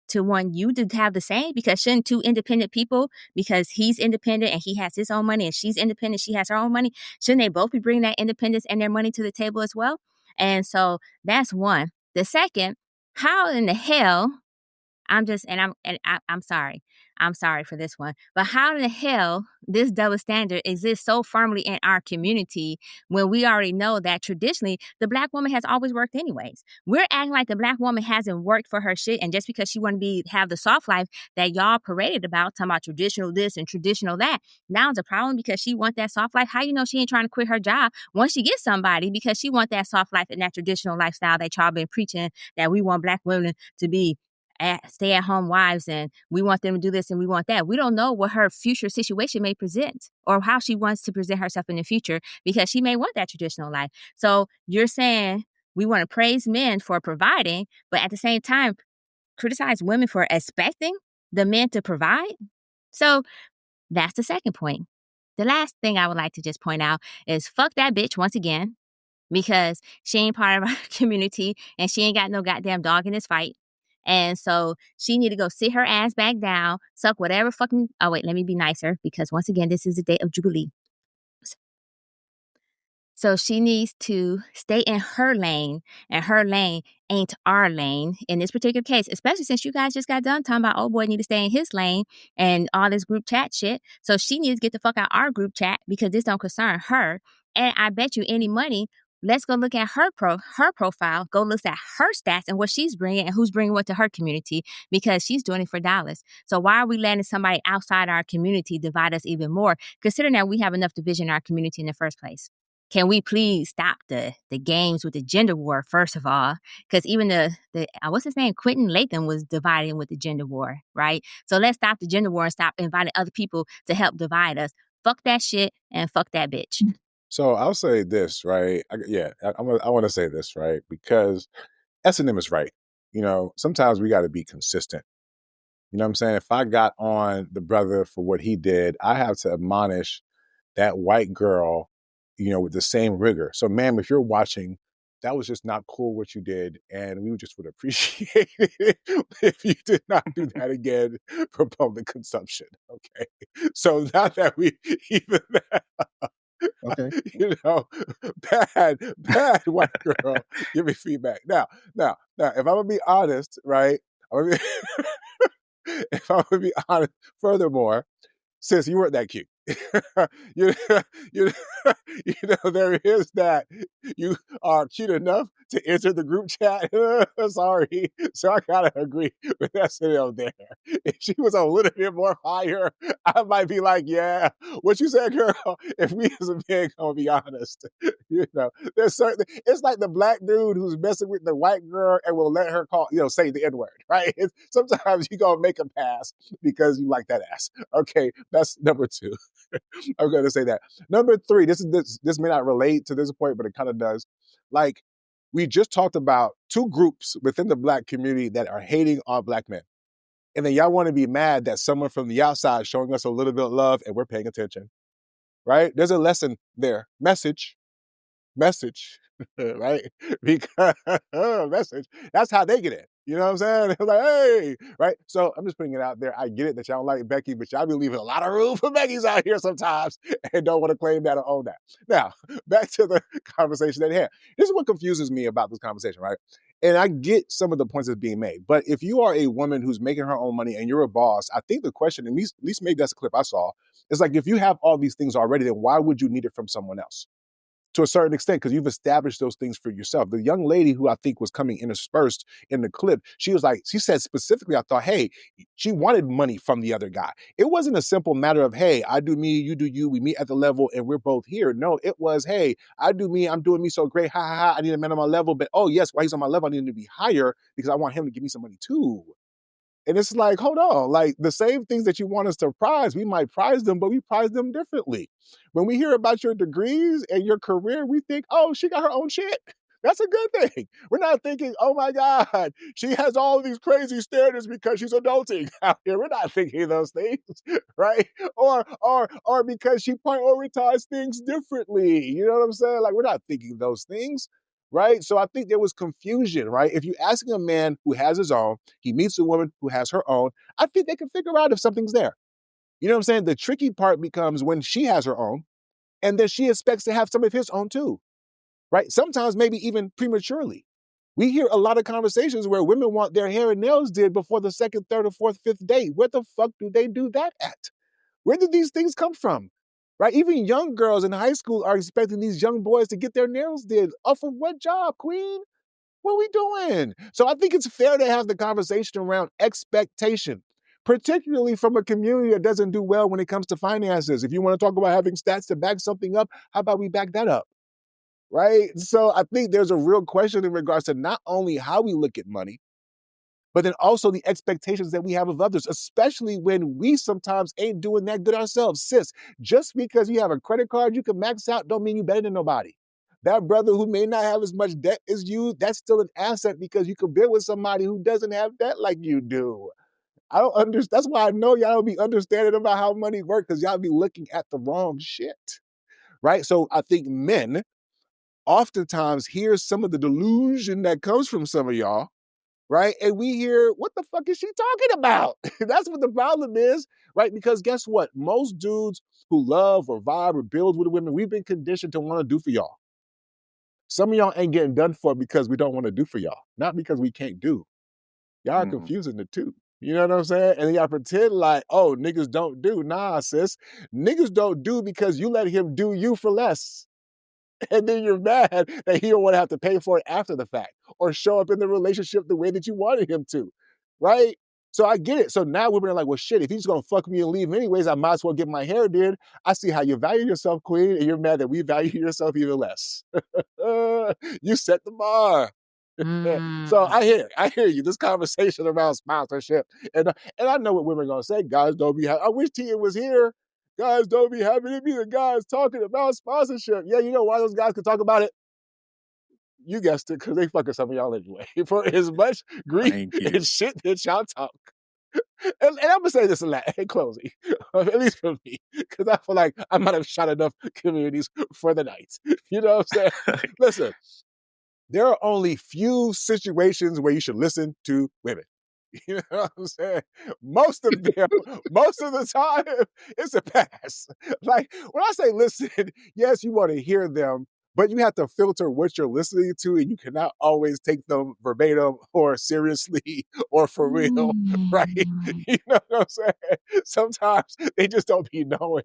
to want you to have the same, because shouldn't two independent people, because he's independent and he has his own money and she's independent, she has her own money, shouldn't they both be bringing that independence and their money to the table as well? And so that's one. The second, how in the hell, I'm sorry. I'm sorry for this one. But how in the hell this double standard exists so firmly in our community when we already know that traditionally the black woman has always worked anyways? We're acting like the black woman hasn't worked for her shit, and just because she want to have the soft life that y'all paraded about, talking about traditional this and traditional that, now it's a problem because she want that soft life. How you know she ain't trying to quit her job once she gets somebody, because she want that soft life and that traditional lifestyle that y'all been preaching that we want black women to be stay-at-home wives and we want them to do this and we want that. We don't know what her future situation may present or how she wants to present herself in the future because she may want that traditional life. So you're saying we want to praise men for providing, but at the same time, criticize women for expecting the men to provide? So that's the second point. The last thing I would like to just point out is fuck that bitch once again because she ain't part of our community and she ain't got no goddamn dog in this fight. And so she need to go sit her ass back down, suck whatever fucking... Oh, wait, let me be nicer because once again, this is the day of Jubilee. So she needs to stay in her lane, and her lane ain't our lane in this particular case, especially since you guys just got done talking about old boy need to stay in his lane and all this group chat shit. So she needs to get the fuck out our group chat because this don't concern her. And I bet you any money, let's go look at her profile, go look at her stats and what she's bringing and who's bringing what to her community because she's doing it for dollars. So why are we letting somebody outside our community divide us even more, considering that we have enough division in our community in the first place? Can we please stop the games with the gender war, first of all? Because even the what's his name? Quentin Latham was dividing with the gender war, right? So let's stop the gender war and stop inviting other people to help divide us. Fuck that shit and fuck that bitch. So I'll say this, right? I want to say this, right? Because S&M is right. You know, sometimes we got to be consistent. You know what I'm saying? If I got on the brother for what he did, I have to admonish that white girl, you know, with the same rigor. So, ma'am, if you're watching, that was just not cool what you did, and we just would appreciate it if you did not do that again for public consumption. Okay. So now that we even Okay. you know, bad white girl, give me feedback. Now, if I'm gonna be honest, right? I'm gonna if I'm gonna be honest, furthermore, since you weren't that cute. you, you, you know, there is that. You are cute enough to enter the group chat. Sorry. So I gotta agree with that scenario there. If she was a little bit more fire, I might be like, yeah, what you said, girl, if we as a man gonna be honest, you know, there's certain, it's like the black dude who's messing with the white girl and will let her call, you know, say the N-word, right? Sometimes you gonna make a pass because you like that ass. Okay, that's number two. I'm going to say that. Number three, this may not relate to this point, but it kind of does. Like, we just talked about two groups within the black community that are hating on black men. And then y'all want to be mad that someone from the outside showing us a little bit of love and we're paying attention, right? There's a lesson there. Message, right? Because message, that's how they get it. You know what I'm saying? They're like, hey, right? So I'm just putting it out there. I get it that y'all don't like Becky, but y'all be leaving a lot of room for Becky's out here sometimes and don't want to claim that or own that. Now, back to the conversation at hand. This is what confuses me about this conversation, right? And I get some of the points that's being made. But if you are a woman who's making her own money and you're a boss, I think the question, at least maybe that's a clip I saw, is like, if you have all these things already, then why would you need it from someone else? To a certain extent, because you've established those things for yourself. The young lady who I think was coming interspersed in the clip, she said specifically, I thought, hey, she wanted money from the other guy. It wasn't a simple matter of, hey, I do me, you do you, we meet at the level and we're both here. No, it was, hey, I do me, I'm doing me so great, ha ha ha, I need a man on my level, but oh yes, while he's on my level, I need him to be higher because I want him to give me some money too. And it's like, hold on, like the same things that you want us to prize, we might prize them, but we prize them differently. When we hear about your degrees and your career, we think, oh, she got her own shit. That's a good thing. We're not thinking, oh my God, she has all these crazy standards because she's adulting out here. We're not thinking those things, right? Or because she prioritized things differently. You know what I'm saying? Like, we're not thinking those things. Right? So I think there was confusion, right? If you're asking a man who has his own, he meets a woman who has her own, I think they can figure out if something's there. You know what I'm saying? The tricky part becomes when she has her own, and then she expects to have some of his own too, right? Sometimes maybe even prematurely. We hear a lot of conversations where women want their hair and nails did before the second, third, or fourth, fifth date. Where the fuck do they do that at? Where did these things come from? Right? Even young girls in high school are expecting these young boys to get their nails did. Off of what job, queen? What are we doing? So I think it's fair to have the conversation around expectation, particularly from a community that doesn't do well when it comes to finances. If you want to talk about having stats to back something up, how about we back that up? Right? So I think there's a real question in regards to not only how we look at money, but then also the expectations that we have of others, especially when we sometimes ain't doing that good ourselves. Sis, just because you have a credit card you can max out don't mean you better than nobody. That brother who may not have as much debt as you, that's still an asset because you can build with somebody who doesn't have debt like you do. I don't understand. That's why I know y'all don't be understanding about how money works, because y'all be looking at the wrong shit, right? So I think men oftentimes hear some of the delusion that comes from some of y'all, right? And we hear, what the fuck is she talking about? That's what the problem is, right? Because guess what? Most dudes who love or vibe or build with women, we've been conditioned to want to do for y'all. Some of y'all ain't getting done for because we don't want to do for y'all, not because we can't do. Y'all are confusing the two. You know what I'm saying? And y'all pretend like, oh, niggas don't do. Nah, sis. Niggas don't do because you let him do you for less. And then you're mad that he don't want to have to pay for it after the fact or show up in the relationship the way that you wanted him to, right? So I get it. So now women are like, well, shit, if he's going to fuck me and leave anyways, I might as well get my hair did. I see how you value yourself, queen, and you're mad that we value yourself even less. You set the bar. So I hear you. This conversation around sponsorship, and I know what women are gonna say. Guys don't be happy. I wish Tia was here. Guys don't be happy to be the guys talking about sponsorship. Yeah, you know why those guys can talk about it? You guessed it, because they fucking some of y'all anyway. For as much grief and shit that y'all talk. And I'm gonna say this a lot in closing, at least for me, because I feel like I might have shot enough communities for the night. You know what I'm saying? Listen. There are only few situations where you should listen to women. You know what I'm saying? Most of them, most of the time, it's a pass. Like, when I say listen, yes, you want to hear them, but you have to filter what you're listening to, and you cannot always take them verbatim or seriously or for real, right? You know what I'm saying? Sometimes they just don't be knowing.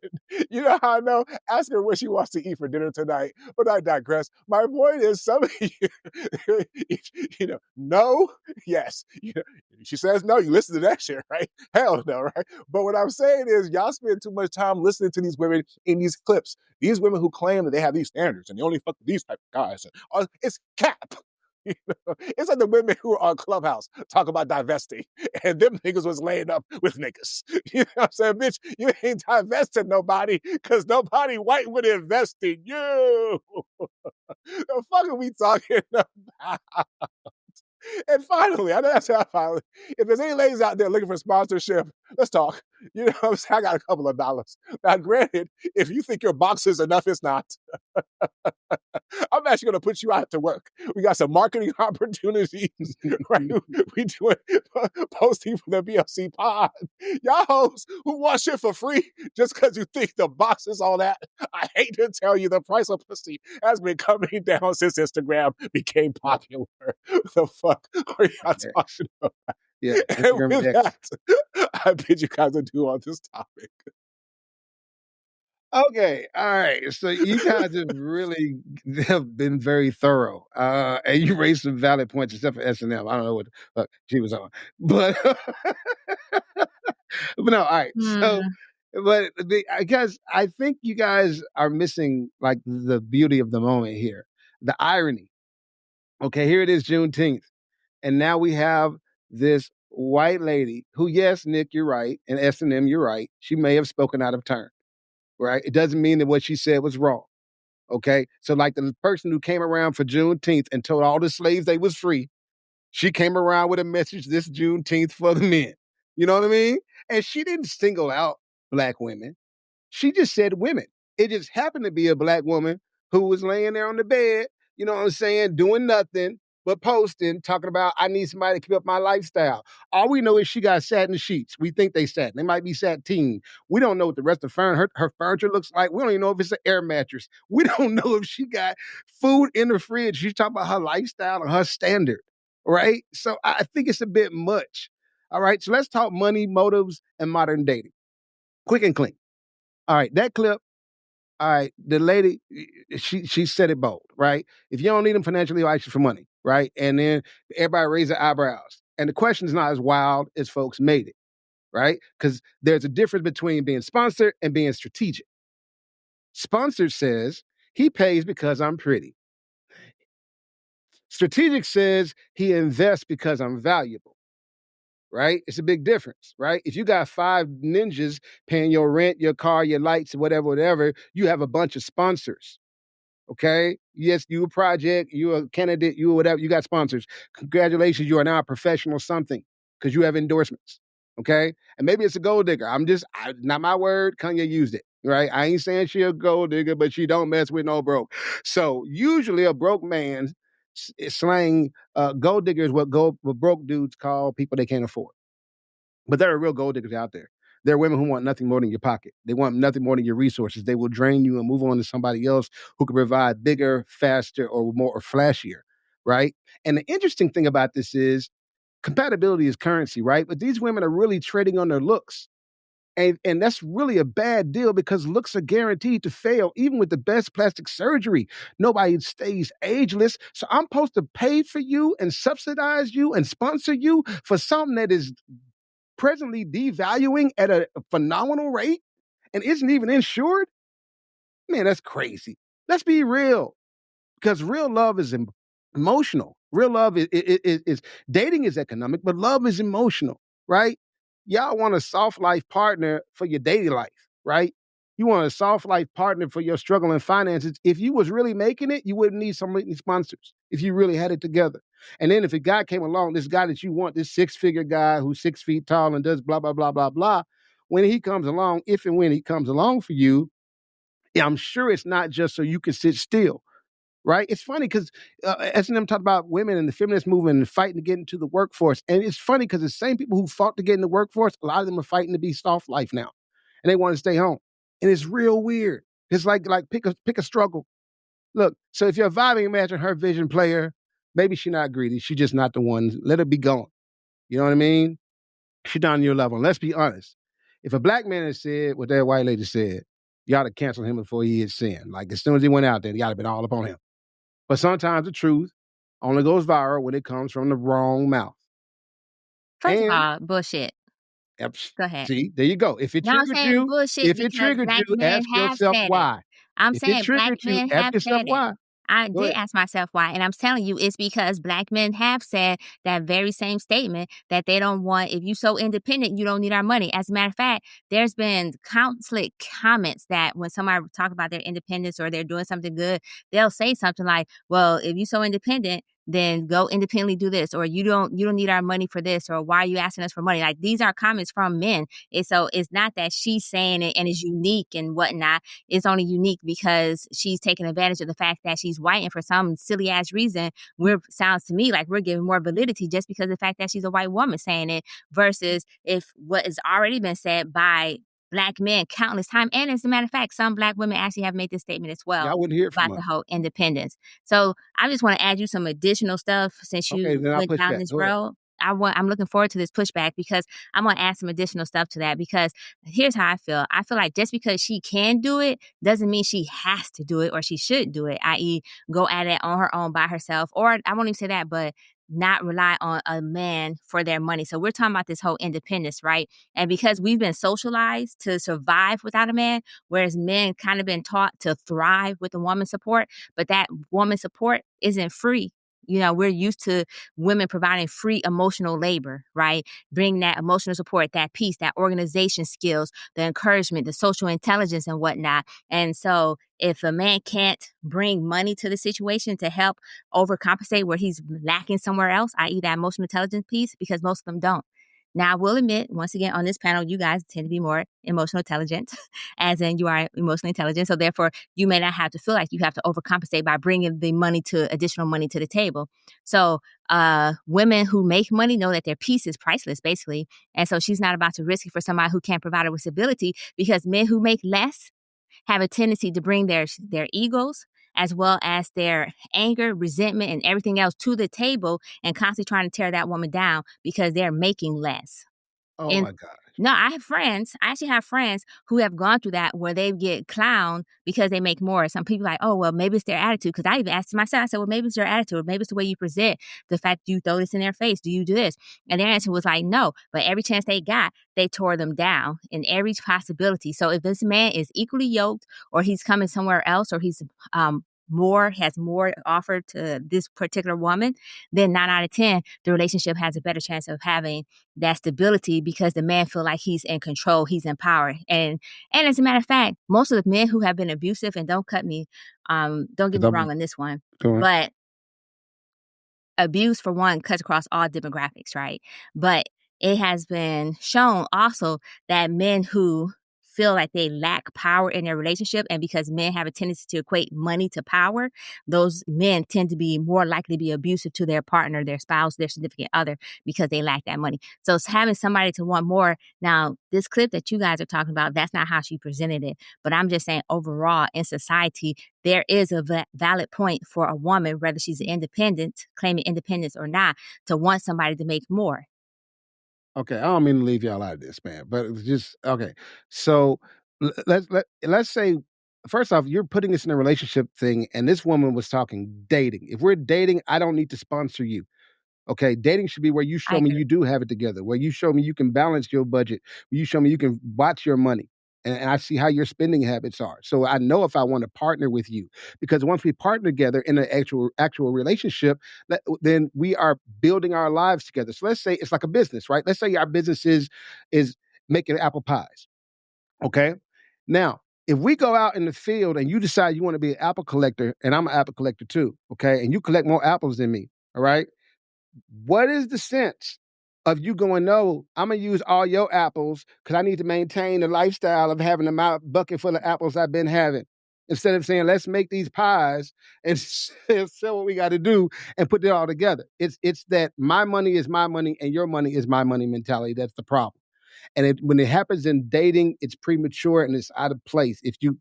You know how I know? Ask her what she wants to eat for dinner tonight, but I digress. My point is, some of you, no, yes. She says no, you listen to that shit, right? Hell no, right? But what I'm saying is, y'all spend too much time listening to these women in these clips. These women who claim that they have these standards and they only fuck with these type of guys. It's cap. It's like the women who are on Clubhouse talk about divesting, and them niggas was laying up with niggas. You know what I'm saying? Bitch, you ain't divesting nobody because nobody white would invest in you. The fuck are we talking about? And finally, I know that's how finally, if there's any ladies out there looking for sponsorship, let's talk. You know what I'm saying? I got a couple of dollars. Now, granted, if you think your box is enough, it's not. I'm actually going to put you out to work. We got some marketing opportunities, right? We doing posting for the BLC pod. Y'all hoes who want shit for free just because you think the box is all that. I hate to tell you, the price of pussy has been coming down since Instagram became popular. The fuck are y'all talking about? Yeah, and with that, I bid you guys adieu on this topic. Okay, all right. So you guys have been very thorough, and you raised some valid points, except for S&M. I don't know what the fuck she was on, but but no, all right. So, but I guess I think you guys are missing like the beauty of the moment here, the irony. Okay, here it is, Juneteenth, and now we have this white lady who, yes, Nick, you're right, and S&M, you're right. She may have spoken out of turn. Right? It doesn't mean that what she said was wrong. Okay. So, like the person who came around for Juneteenth and told all the slaves they was free, she came around with a message this Juneteenth for the men. You know what I mean? And she didn't single out black women. She just said women. It just happened to be a black woman who was laying there on the bed, you know what I'm saying, doing nothing but posting, talking about, I need somebody to keep up my lifestyle. All we know is she got satin sheets. We think they satin. They might be sateen. We don't know what the rest of her furniture looks like. We don't even know if it's an air mattress. We don't know if she got food in the fridge. She's talking about her lifestyle and her standard, right? So I think it's a bit much. All right, so let's talk money, motives, and modern dating. Quick and clean. All right, that clip. All right, the lady, she said it bold, right? If you don't need them financially, I'll ask you for money, right? And then everybody raised their eyebrows. And the question is not as wild as folks made it, right? Because there's a difference between being sponsored and being strategic. Sponsored says, he pays because I'm pretty. Strategic says, he invests because I'm valuable. right? It's a big difference, right? If you got 5 ninjas paying your rent, your car, your lights, whatever, you have a bunch of sponsors. Okay. Yes, you a project, you a candidate, you whatever, you got sponsors. Congratulations, you are now a professional something because you have endorsements. Okay. And maybe it's a gold digger. Not my word. Kanye used it. Right. I ain't saying she a gold digger, but she don't mess with no broke. So usually a broke man slang, gold digger is what broke dudes call people they can't afford. But there are real gold diggers out there. There are women who want nothing more than your pocket. They want nothing more than your resources. They will drain you and move on to somebody else who can provide bigger, faster, or more or flashier, right? And the interesting thing about this is compatibility is currency, right? But these women are really trading on their looks. And that's really a bad deal because looks are guaranteed to fail, even with the best plastic surgery. Nobody stays ageless. So I'm supposed to pay for you and subsidize you and sponsor you for something that is presently devaluing at a phenomenal rate and isn't even insured? Man, that's crazy. Let's be real, because real love is emotional. Real love is dating is economic, but love is emotional, right? Y'all want a soft life partner for your dating life, right? You want a soft life partner for your struggling finances. If you was really making it, you wouldn't need so many sponsors if you really had it together. And then if a guy came along, this guy that you want, this 6-figure guy who's 6 feet tall and does blah, blah, blah, blah, blah, when he comes along, if and when he comes along for you, yeah, I'm sure it's not just so you can sit still, right? It's funny because S&M talked about women and the feminist movement and fighting to get into the workforce. And it's funny because the same people who fought to get in the workforce, a lot of them are fighting to be soft life now. And they want to stay home. And it's real weird. It's like pick a struggle. Look, so if you're vibing, imagine her vision player, maybe she's not greedy. She's just not the one. Let her be gone. You know what I mean? She's down on your level. And let's be honest. If a black man had said what that white lady said, you ought to cancel him before he hit sin. Like as soon as he went out there, you ought to have been all up on him. But sometimes the truth only goes viral when it comes from the wrong mouth. First of And all, bullshit. Go ahead. see, there you go. If it No, I'm triggered saying you, bullshit because black men ask have yourself said it. why. I'm If it saying black triggered you, men ask have yourself said it. why. I Go did ahead. ask myself why, and I'm telling you, it's because black men have said that very same statement that they don't want, if you so independent, you don't need our money. As a matter of fact, there's been countless comments that when somebody talk about their independence or they're doing something good, they'll say something like, well, if you so independent, then go independently do this, or you don't need our money for this, or why are you asking us for money? Like these are comments from men. And so it's not that she's saying it and it's unique and whatnot. It's only unique because she's taking advantage of the fact that she's white, and for some silly ass reason, sounds to me like we're giving more validity just because of the fact that she's a white woman saying it, versus if what has already been said by black men countless times. And as a matter of fact, some black women actually have made this statement as well Y'all wouldn't hear it from about the us. whole independence. So I just want to add you some additional stuff since Okay, you then I'll went push down back. this Go ahead. road. I'm looking forward to this pushback because I'm going to add some additional stuff to that, because here's how I feel. I feel like just because she can do it doesn't mean she has to do it or she should do it, i.e. go at it on her own by herself, or I won't even say that, but not rely on a man for their money. So we're talking about this whole independence, right? And because we've been socialized to survive without a man, whereas men kind of been taught to thrive with a woman's support, but that woman support isn't free. You know, we're used to women providing free emotional labor, right? Bring that emotional support, that peace, that organization skills, the encouragement, the social intelligence and whatnot. And so if a man can't bring money to the situation to help overcompensate where he's lacking somewhere else, i.e. that emotional intelligence piece, because most of them don't. Now, I will admit, once again, on this panel, you guys tend to be more emotional intelligent, as in you are emotionally intelligent. So therefore, you may not have to feel like you have to overcompensate by bringing the additional money to the table. So women who make money know that their peace is priceless, basically. And so she's not about to risk it for somebody who can't provide her with stability, because men who make less have a tendency to bring their egos as well as their anger, resentment, and everything else to the table and constantly trying to tear that woman down because they're making less. Oh And my God. no, I actually have friends who have gone through that where they get clowned because they make more. Some people are like, oh, well, maybe it's their attitude. Because I even asked myself, I said, well, maybe it's your attitude. Or maybe it's the way you present, the fact you throw this in their face. Do you do this? And their answer was like, no. But every chance they got, they tore them down in every possibility. So if this man is equally yoked, or he's coming somewhere else, or he's has more offered to this particular woman, then 9 out of 10, the relationship has a better chance of having that stability because the man feel like he's in control, he's in power. And as a matter of fact, most of the men who have been abusive, and don't cut me, don't get me wrong on this one, but abuse, for one, cuts across all demographics, right? But it has been shown also that men who feel like they lack power in their relationship, and because men have a tendency to equate money to power, those men tend to be more likely to be abusive to their partner, their spouse, their significant other, because they lack that money. So it's having somebody to want more. Now, this clip that you guys are talking about, that's not how she presented it. But I'm just saying overall in society, there is a valid point for a woman, whether she's independent, claiming independence or not, to want somebody to make more. Okay, I don't mean to leave y'all out of this, man, but it's just okay. So let's say first off, you're putting this in a relationship thing, and this woman was talking dating. If we're dating, I don't need to sponsor you. Okay, dating should be where you I show me agree. you do have it together, where you show me you can balance your budget, where you show me you can watch your money, and I see how your spending habits are. So I know if I want to partner with you, because once we partner together in an actual relationship, then we are building our lives together. So let's say it's like a business, right? Let's say our business is making apple pies. Okay, now if we go out in the field and you decide you want to be an apple collector, and I'm an apple collector too, okay, and you collect more apples than me, all right, what is the sense of you going, no, I'm going to use all your apples because I need to maintain the lifestyle of having a bucket full of apples I've been having? Instead of saying, let's make these pies and sell what we got to do and put it all together. It's that my money is my money and your money is my money mentality. That's the problem. And when it happens in dating, it's premature and it's out of place. If you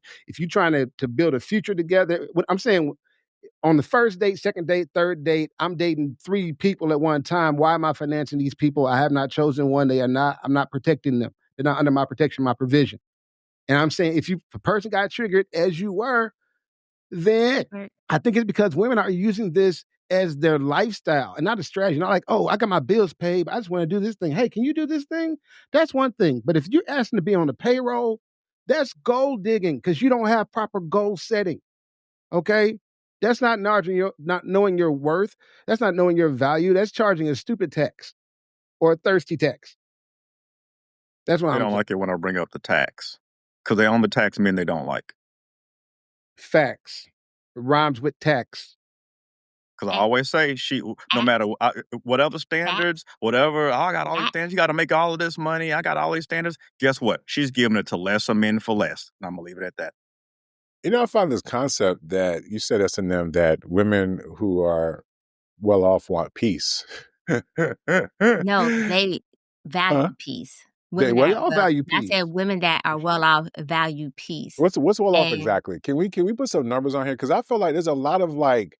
trying to build a future together, what I'm saying, on the first date, second date, third date, I'm dating 3 people at one time. Why am I financing these people? I have not chosen one. I'm not protecting them. They're not under my protection, my provision. And I'm saying if a person got triggered as you were, then I think it's because women are using this as their lifestyle and not a strategy. Not like, oh, I got my bills paid, but I just want to do this thing. Hey, can you do this thing? That's one thing. But if you're asking to be on the payroll, that's gold digging because you don't have proper goal setting. Okay? That's not not knowing your worth. That's not knowing your value. That's charging a stupid tax or a thirsty tax. That's what They I'm don't saying. like it when I bring up the tax because they only tax men they don't like. Facts. Rhymes with tax. Because I always say, no matter whatever standards, whatever, I got all these standards, you got to make all of this money. I got all these standards. Guess what? She's giving it to lesser men for less. And I'm going to leave it at that. You know, I found this concept that you said, S&M, that women who are well off want peace. No, they value peace. Women What? that Y'all value I peace. said women that are well off value peace. What's well off And exactly? Can we put some numbers on here? Because I feel like there's a lot of like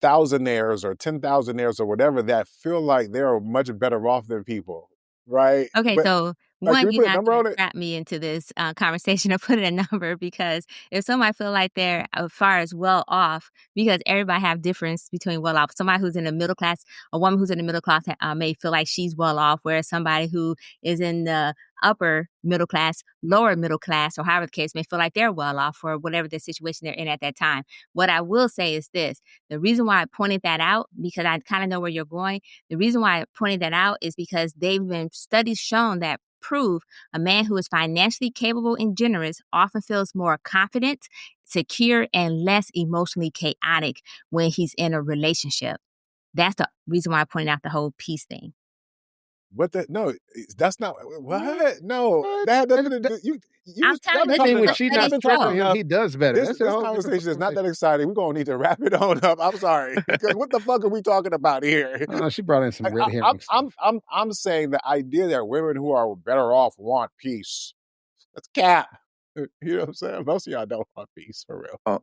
thousandaires or 10,000aires or whatever that feel like they're much better off than people, right? okay, But so like, can one, we you're put a not number gonna on it? trap me into this conversation or put in a number because if somebody feel like they're as far as well off, because everybody have difference between well off. Somebody who's in the middle class, a woman who's in the middle class may feel like she's well off, whereas somebody who is in the upper middle class, lower middle class, or however the case may feel like they're well off for whatever the situation they're in at that time. What I will say is this: the reason why I pointed that out, because I kind of know where you're going. The reason why I pointed that out is because they've been studies shown that prove a man who is financially capable and generous often feels more confident, secure, and less emotionally chaotic when he's in a relationship. That's the reason why I pointed out the whole peace thing. What that? No, that's not what. No, What? that doesn't. You I'm was y'all telling been That you, talking thing that's when what enough. she Y'all not studies been talking stretching show. him, enough. he does better. This That's a this whole different conversation is not that conversation. exciting. We're gonna need to wrap it on up. I'm sorry because what the fuck are we talking about here? She brought in some Like, red herring stuff. I'm saying the idea that women who are better off want peace. That's cap. You know what I'm saying? Most of y'all don't want peace for real. Oh.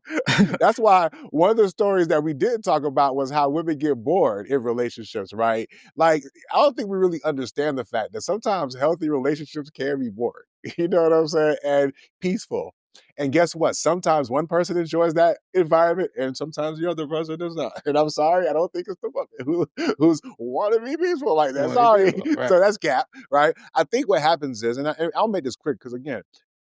That's why one of the stories that we did talk about was how women get bored in relationships, right? Like, I don't think we really understand the fact that sometimes healthy relationships can be boring. You know what I'm saying? And peaceful. And guess what? Sometimes one person enjoys that environment and sometimes the other person does not. And I'm sorry, I don't think it's the woman who's want to be peaceful like that. Sorry. Right. So that's cap, right? I think what happens is, and I'll make this quick because again,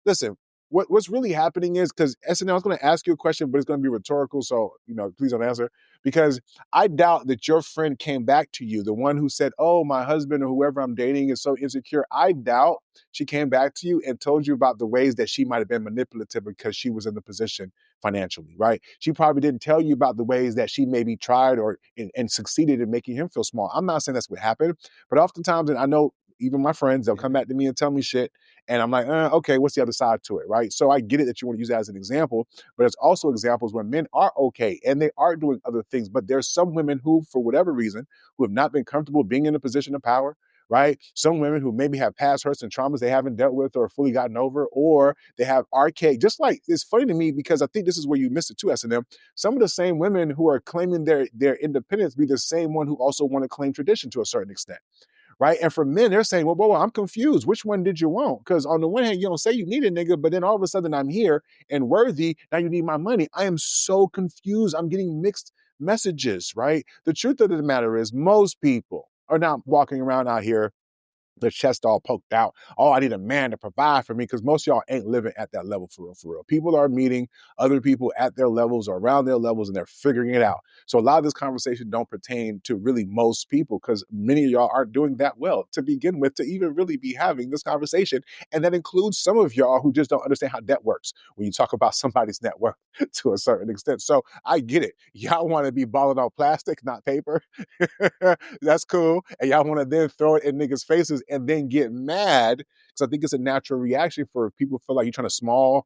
listen, what's really happening is, because SNL, I was going to ask you a question, but it's going to be rhetorical, so please don't answer. Because I doubt that your friend came back to you, the one who said, "Oh, my husband or whoever I'm dating is so insecure." I doubt she came back to you and told you about the ways that she might have been manipulative because she was in the position financially, right? She probably didn't tell you about the ways that she maybe tried and succeeded in making him feel small. I'm not saying that's what happened, but oftentimes, and I know even my friends, they'll come back to me and tell me shit, and I'm like, okay, what's the other side to it, right? So I get it that you want to use that as an example, but there's also examples where men are okay and they are doing other things. But there's some women who, for whatever reason, who have not been comfortable being in a position of power, right? Some women who maybe have past hurts and traumas they haven't dealt with or fully gotten over, or they have archaic, just like, it's funny to me because I think this is where you miss it too, S&M. Some of the same women who are claiming their independence be the same one who also want to claim tradition to a certain extent, right? And for men, they're saying, well, I'm confused. Which one did you want? Because on the one hand, you don't say you need a nigga, but then all of a sudden I'm here and worthy. Now you need my money. I am so confused. I'm getting mixed messages, right? The truth of the matter is most people are not walking around out here, their chest all poked out. Oh, I need a man to provide for me, because most of y'all ain't living at that level for real, for real. People are meeting other people at their levels or around their levels, and they're figuring it out. So a lot of this conversation don't pertain to really most people, because many of y'all aren't doing that well to begin with to even really be having this conversation. And that includes some of y'all who just don't understand how debt works when you talk about somebody's net worth to a certain extent. So I get it. Y'all want to be balling on plastic, not paper. That's cool. And y'all want to then throw it in niggas' faces and then get mad, because I think it's a natural reaction for people who feel like you're trying to small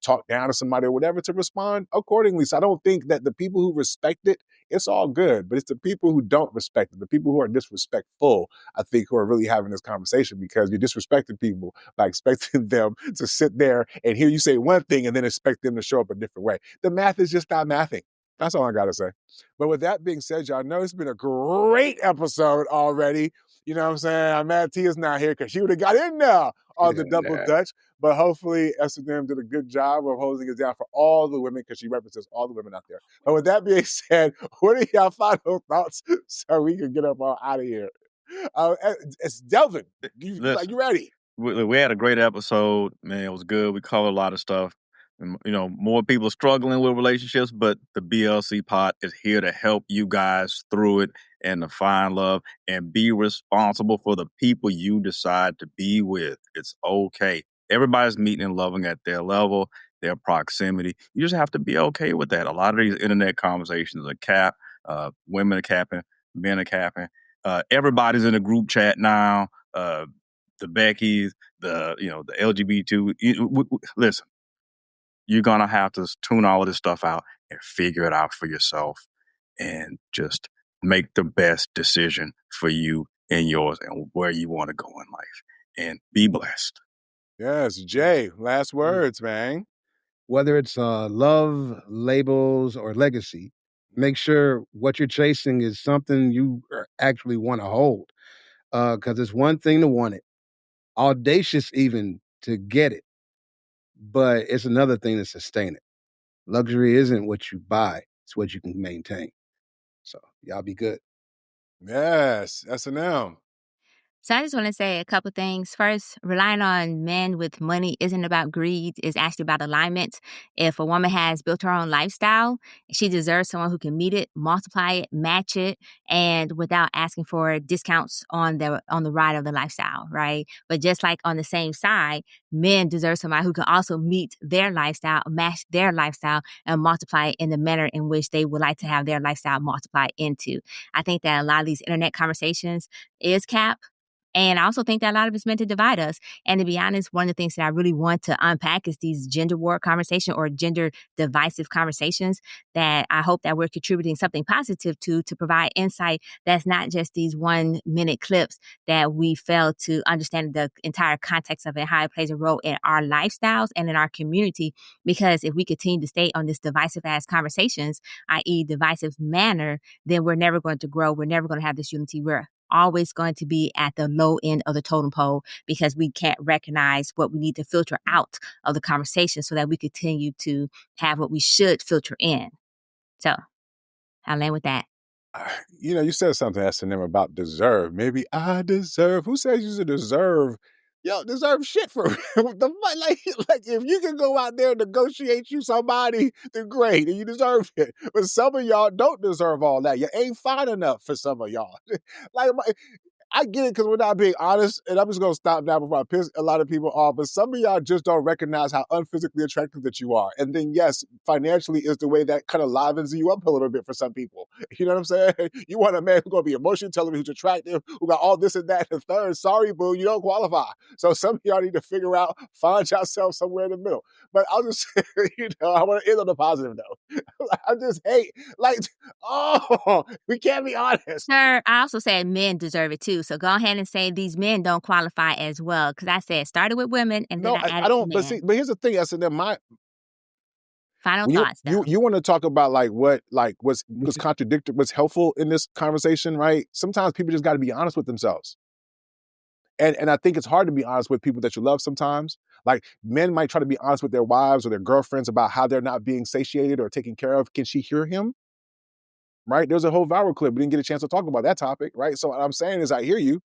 talk down to somebody or whatever, to respond accordingly. So I don't think that the people who respect it, it's all good, but it's the people who don't respect it, the people who are disrespectful, I think, who are really having this conversation, because you're disrespecting people by expecting them to sit there and hear you say one thing and then expect them to show up a different way. The math is just not mathing. That's all I got to say. But with that being said, y'all know it's been a great episode already. You know what I'm saying? I'm mad Tia's not here, because she would have got in there on the double dutch. But hopefully S&M did a good job of holding it down for all the women, because she represents all the women out there. But with that being said, what are y'all final thoughts so we can get up all out of here? It's Delvin. You ready? We had a great episode, man. It was good. We covered a lot of stuff. And, more people are struggling with relationships, but the BLC pod is here to help you guys through it and to find love and be responsible for the people you decide to be with. It's okay. Everybody's meeting and loving at their level, their proximity. You just have to be okay with that. A lot of these internet conversations are cap. Women are capping, men are capping. Everybody's in a group chat now. The Beckys, the LGBT. Listen, you're gonna have to tune all of this stuff out and figure it out for yourself, and just make the best decision for you and yours and where you want to go in life. And be blessed. Yes, Jay. Last words, man. Whether it's love, labels, or legacy, make sure what you're chasing is something you actually want to hold. Because it's one thing to want it, audacious even to get it, but it's another thing to sustain it. Luxury isn't what you buy, it's what you can maintain. So y'all be good. Yes, S&M. So I just want to say a couple things. First, relying on men with money isn't about greed. It's actually about alignment. If a woman has built her own lifestyle, she deserves someone who can meet it, multiply it, match it, and without asking for discounts on the ride of the lifestyle, right? But just like on the same side, men deserve somebody who can also meet their lifestyle, match their lifestyle, and multiply it in the manner in which they would like to have their lifestyle multiplied into. I think that a lot of these internet conversations is cap. And I also think that a lot of it's meant to divide us. And to be honest, one of the things that I really want to unpack is these gender war conversations or gender divisive conversations that I hope that we're contributing something positive to provide insight that's not just these 1 minute clips that we fail to understand the entire context of it, how it plays a role in our lifestyles and in our community. Because if we continue to stay on this divisive ass conversations, i.e. divisive manner, then we're never going to grow. We're never going to have this unity. We're always going to be at the low end of the totem pole because we can't recognize what we need to filter out of the conversation so that we continue to have what we should filter in. So I'll land with that. You said something, S&M, about deserve. Maybe I deserve. Who says you should deserve Y'all deserve shit for the like if you can go out there and negotiate you somebody, then great, and you deserve it. But some of y'all don't deserve all that. You ain't fine enough for some of y'all. Like I get it because we're not being honest, and I'm just gonna stop now before I piss a lot of people off. But some of y'all just don't recognize how unphysically attractive that you are. And then yes, financially is the way that kind of livens you up a little bit for some people. You know what I'm saying? You want a man who's gonna be emotionally intelligent, who's attractive, who got all this and that and the third. Sorry, boo, you don't qualify. So some of y'all need to figure out, find yourself somewhere in the middle. But I'll just say, I want to end on the positive note. I just hate, we can't be honest. Sir, I also said men deserve it too. So go ahead and say these men don't qualify as well. Because I said started with women and then I added I don't. men. But here's the thing, S&M. Final thoughts, though. You want to talk about what's contradictory, what's helpful in this conversation, right? Sometimes people just got to be honest with themselves. And I think it's hard to be honest with people that you love sometimes. Like men might try to be honest with their wives or their girlfriends about how they're not being satiated or taken care of. Can she hear him? Right? There's a whole viral clip. We didn't get a chance to talk about that topic, right? So what I'm saying is I hear you.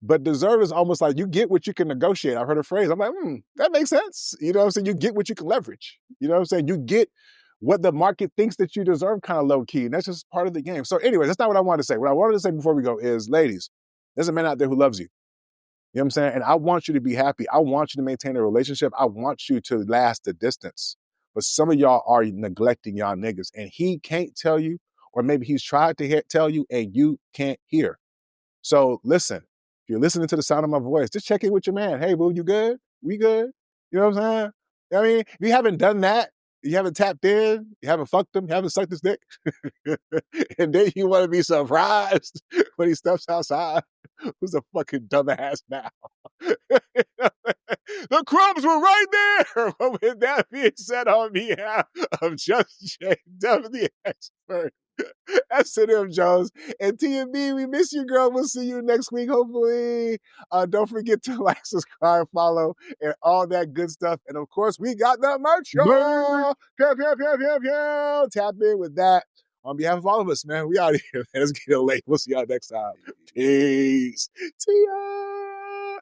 But deserve is almost like you get what you can negotiate. I've heard a phrase. I'm like, that makes sense. You know what I'm saying? You get what you can leverage. You know what I'm saying? You get what the market thinks that you deserve kind of low key. And that's just part of the game. So anyways, that's not what I wanted to say. What I wanted to say before we go is, ladies, there's a man out there who loves you. You know what I'm saying? And I want you to be happy. I want you to maintain a relationship. I want you to last the distance. But some of y'all are neglecting y'all niggas. And he can't tell you, or maybe he's tried to tell you and you can't hear. So listen, if you're listening to the sound of my voice, just check in with your man. Hey, boo, you good? We good? You know what I'm saying? I mean, if you haven't done that, you haven't tapped in, you haven't fucked him, you haven't sucked his dick, and then you want to be surprised when he steps outside. Who's a fucking dumbass now? The crumbs were right there. But with that being said, on behalf of Just Jay, definitely expert, S&M Jones, and TMB, we miss you, girl. We'll see you next week, hopefully. Don't forget to like, subscribe, follow, and all that good stuff. And of course, we got the merch, y'all. Tap in with that. On behalf of all of us, man, we out of here, man. Let's get it late. We'll see y'all next time. Peace. Tia.